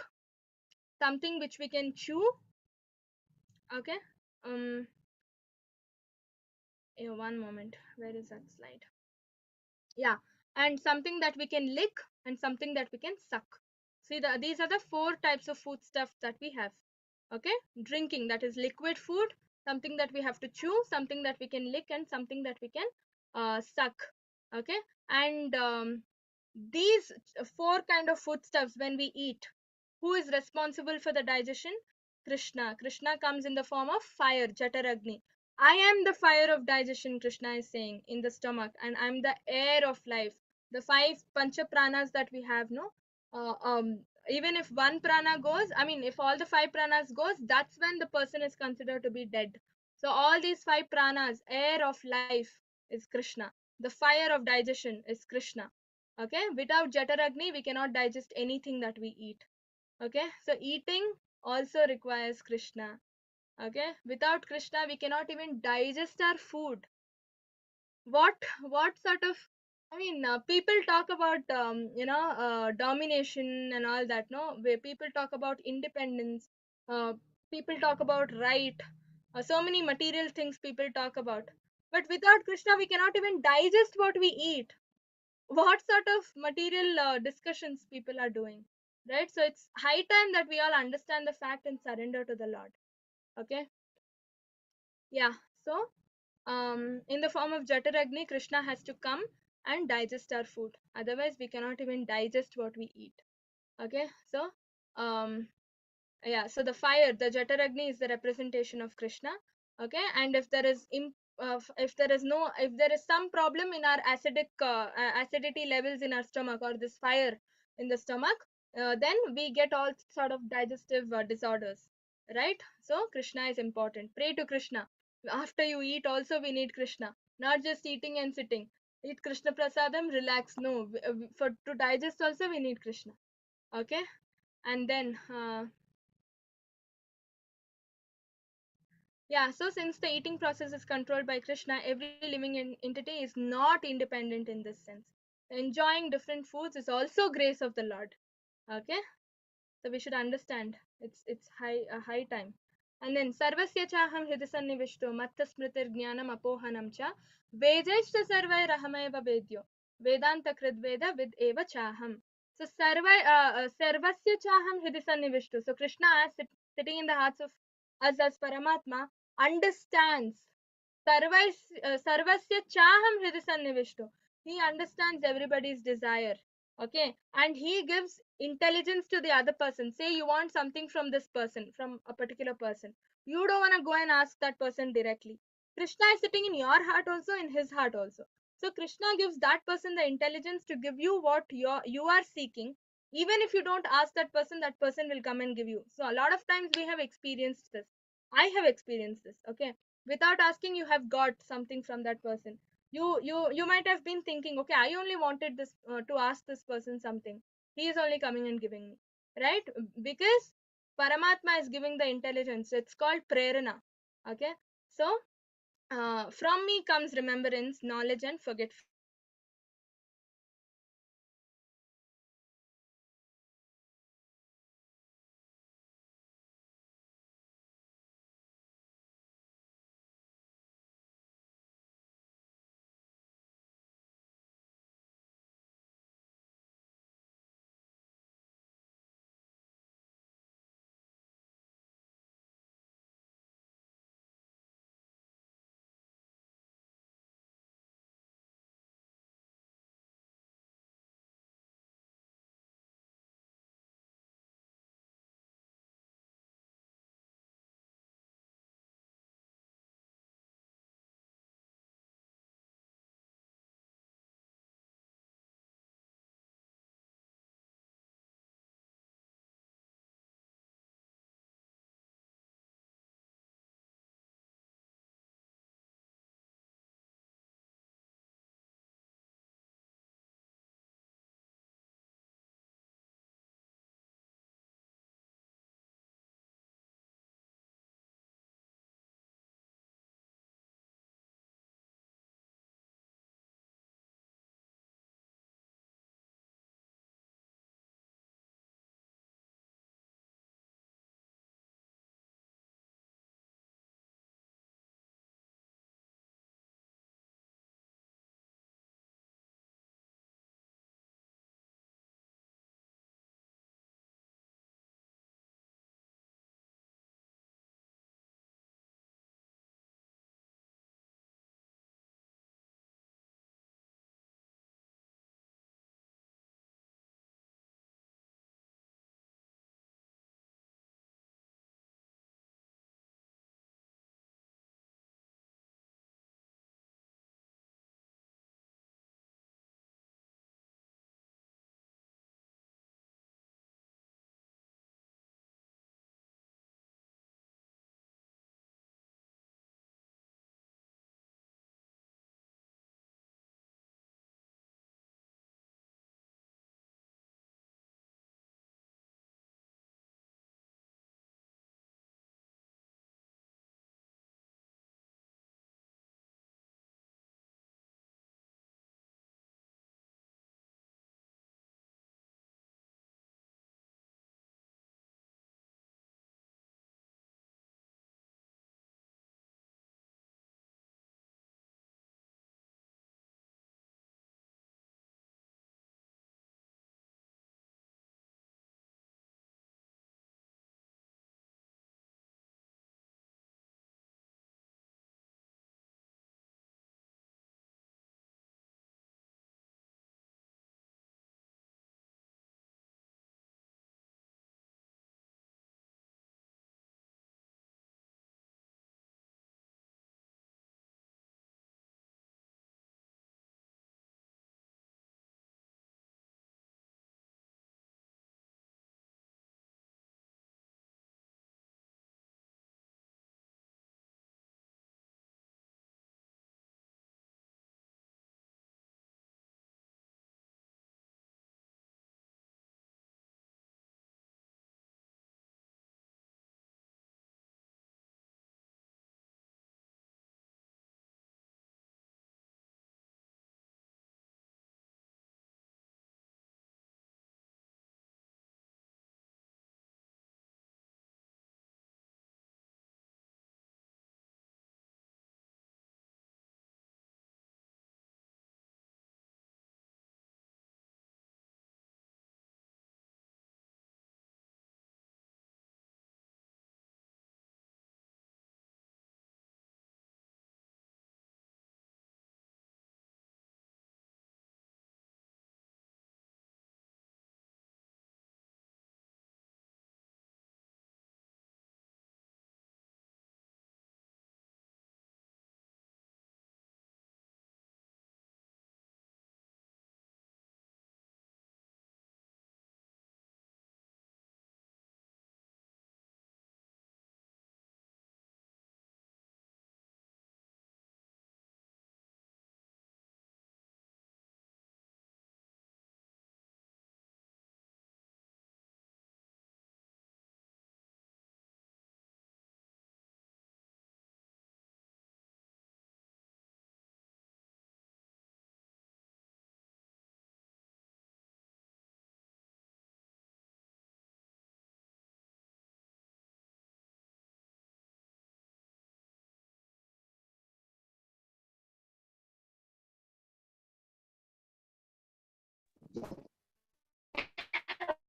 something which we can chew. Okay, um, one moment. Where is that slide? Yeah, and something that we can lick and something that we can suck. See, these are the four types of food stuff that we have. Okay, drinking, that is liquid food, something that we have to chew, something that we can lick, and something that we can suck. Okay, and these four kind of foodstuffs, when we eat, who is responsible for the digestion? Krishna. Krishna comes in the form of fire, Jataragni. I am the fire of digestion, Krishna is saying, in the stomach, and I'm the air of life. The five pancha pranas that we have, no, even if one prana goes, I mean, if all the five pranas goes, that's when the person is considered to be dead. So all these five pranas, air of life is Krishna. The fire of digestion is Krishna. Okay, without Jataragni, we cannot digest anything that we eat. Okay, so eating also requires Krishna. Okay, without Krishna, we cannot even digest our food. What sort of, I mean, people talk about domination and all that, no, where people talk about independence, uh, people talk about right, so many material things people talk about, but without Krishna we cannot even digest what we eat. What sort of material discussions people are doing, right? So it's high time that we all understand the fact and surrender to the Lord. Okay, yeah. So in the form of Jataragni, Krishna has to come and digest our food. Otherwise, we cannot even digest what we eat. Okay, so um, yeah, so the fire, the Jataragni, is the representation of Krishna. Okay, and if there is if there is no, if there is some problem in our acidity levels in our stomach, or this fire in the stomach, then we get all sort of digestive disorders, right? So Krishna is important. Pray to Krishna. After you eat also we need Krishna, not just eating and sitting. Eat Krishna prasadam, relax. No, for to digest also we need Krishna. Okay, and then yeah, so since the eating process is controlled by Krishna, every living entity is not independent in this sense. Enjoying different foods is also grace of the Lord. Okay, so we should understand it's high time. And then sarvasya chaham hridisannivishto matta smritir jnanam apohanam cha vedashta sarvai rahameva vedyo vedanta kridveda vid eva chaham. So sarvasya chaham hridisannivishto. So Krishna, sitting in the hearts of us as Paramatma, understands sarvasya chaham hridisannivishto. He understands everybody's desire. Okay, and he gives intelligence to the other person. Say you want something from this person, from a particular person, you don't want to go and ask that person directly. Krishna is sitting in your heart also, in his heart also. So Krishna gives that person the intelligence to give you what you are seeking. Even if you don't ask that person will come and give you. So a lot of times we have experienced this. I have experienced this. Okay, without asking you have got something from that person. You might have been thinking, okay, I only wanted this to ask this person something. He is only coming and giving me, right? Because Paramatma is giving the intelligence. It's called prerana. Okay, so from me comes remembrance, knowledge, and forgetfulness.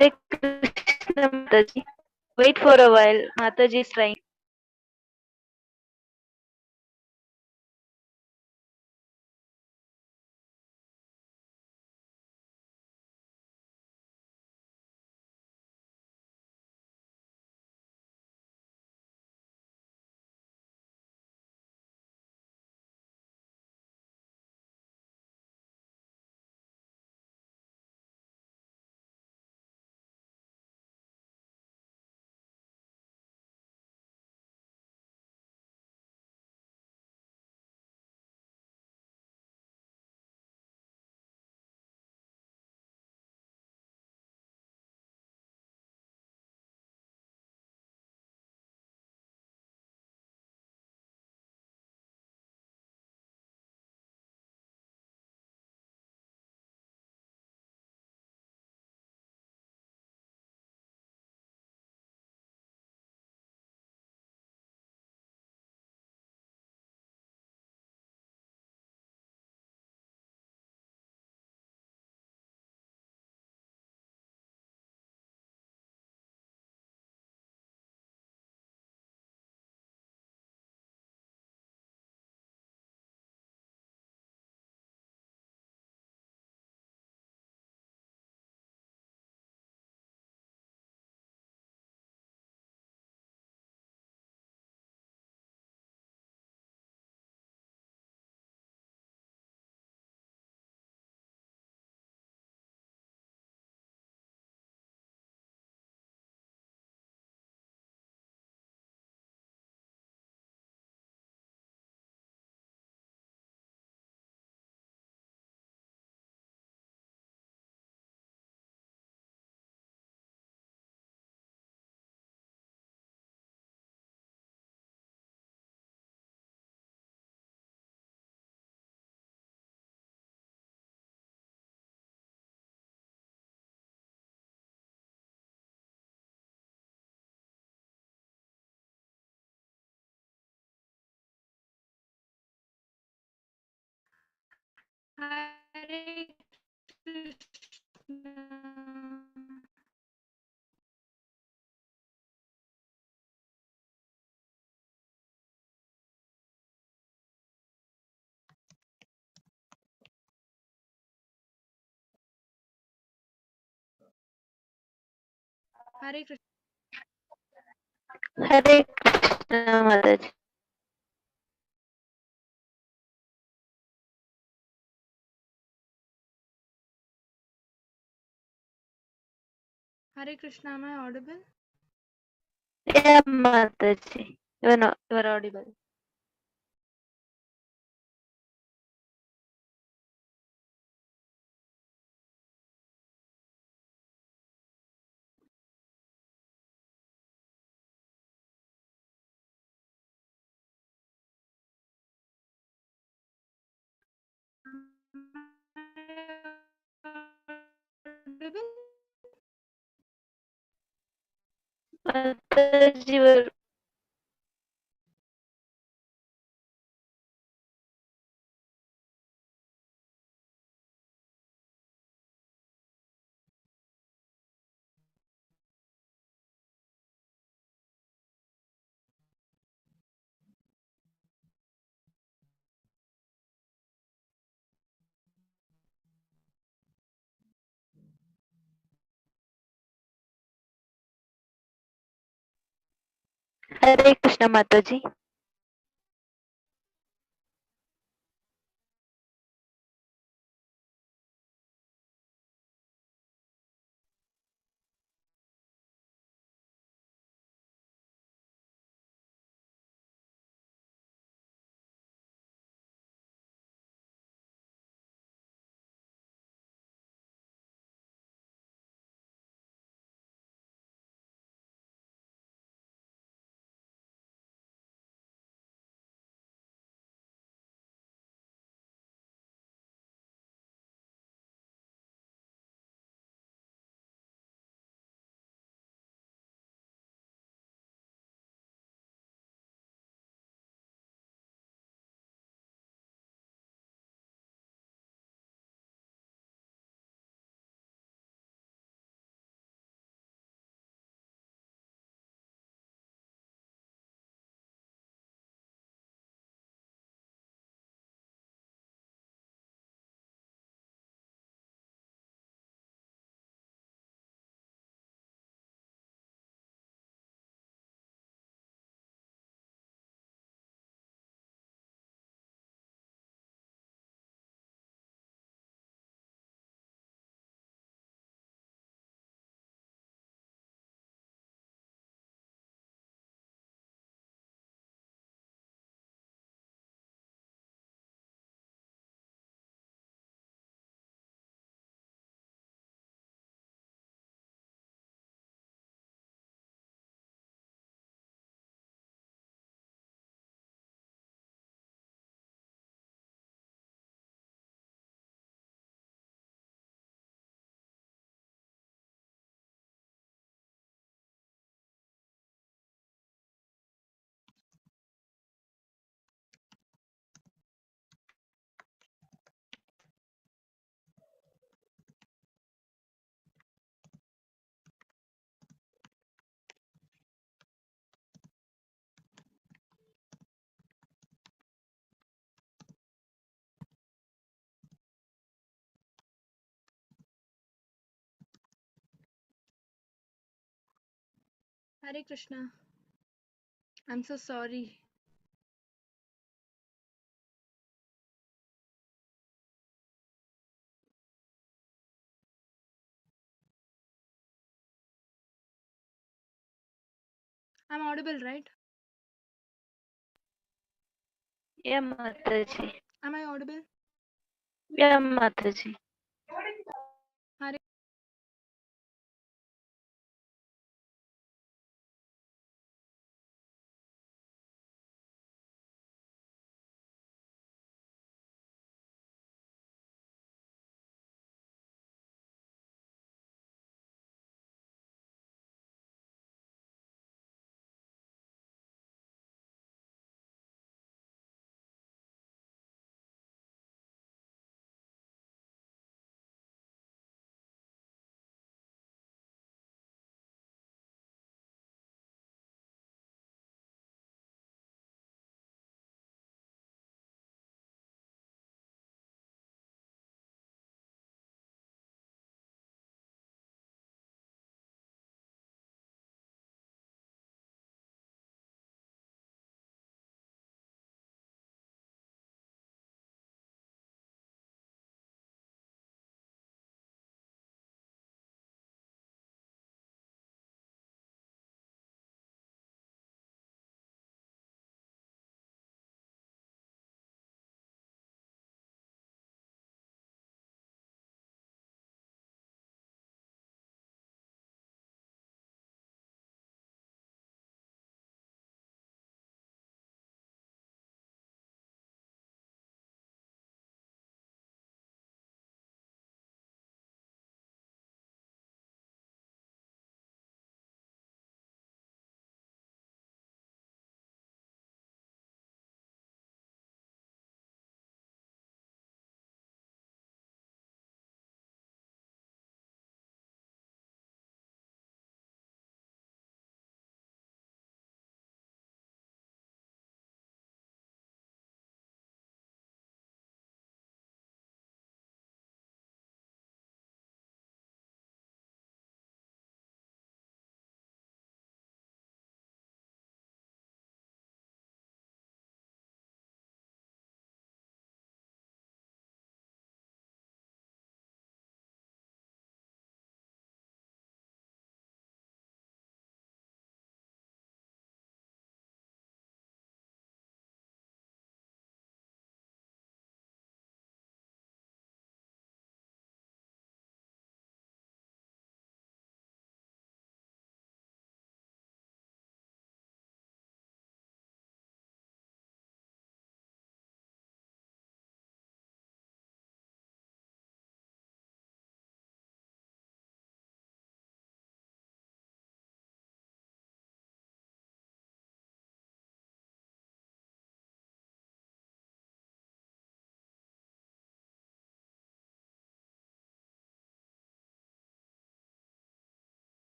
Hare Krishna Mataji. Wait for a while. Mataji is trying. Hare Krishna. Hare Krishna. Hare Krishna Mataji. Hare Krishna. Am I audible? Yeah, Mataji. You are not. You are audible. Audible? Mataji, you are. Hare Krishna Mataji. Hare Krishna. I'm so sorry. I'm audible, right? Yeah, Mataji. Am I audible? Yeah, Mataji. Hare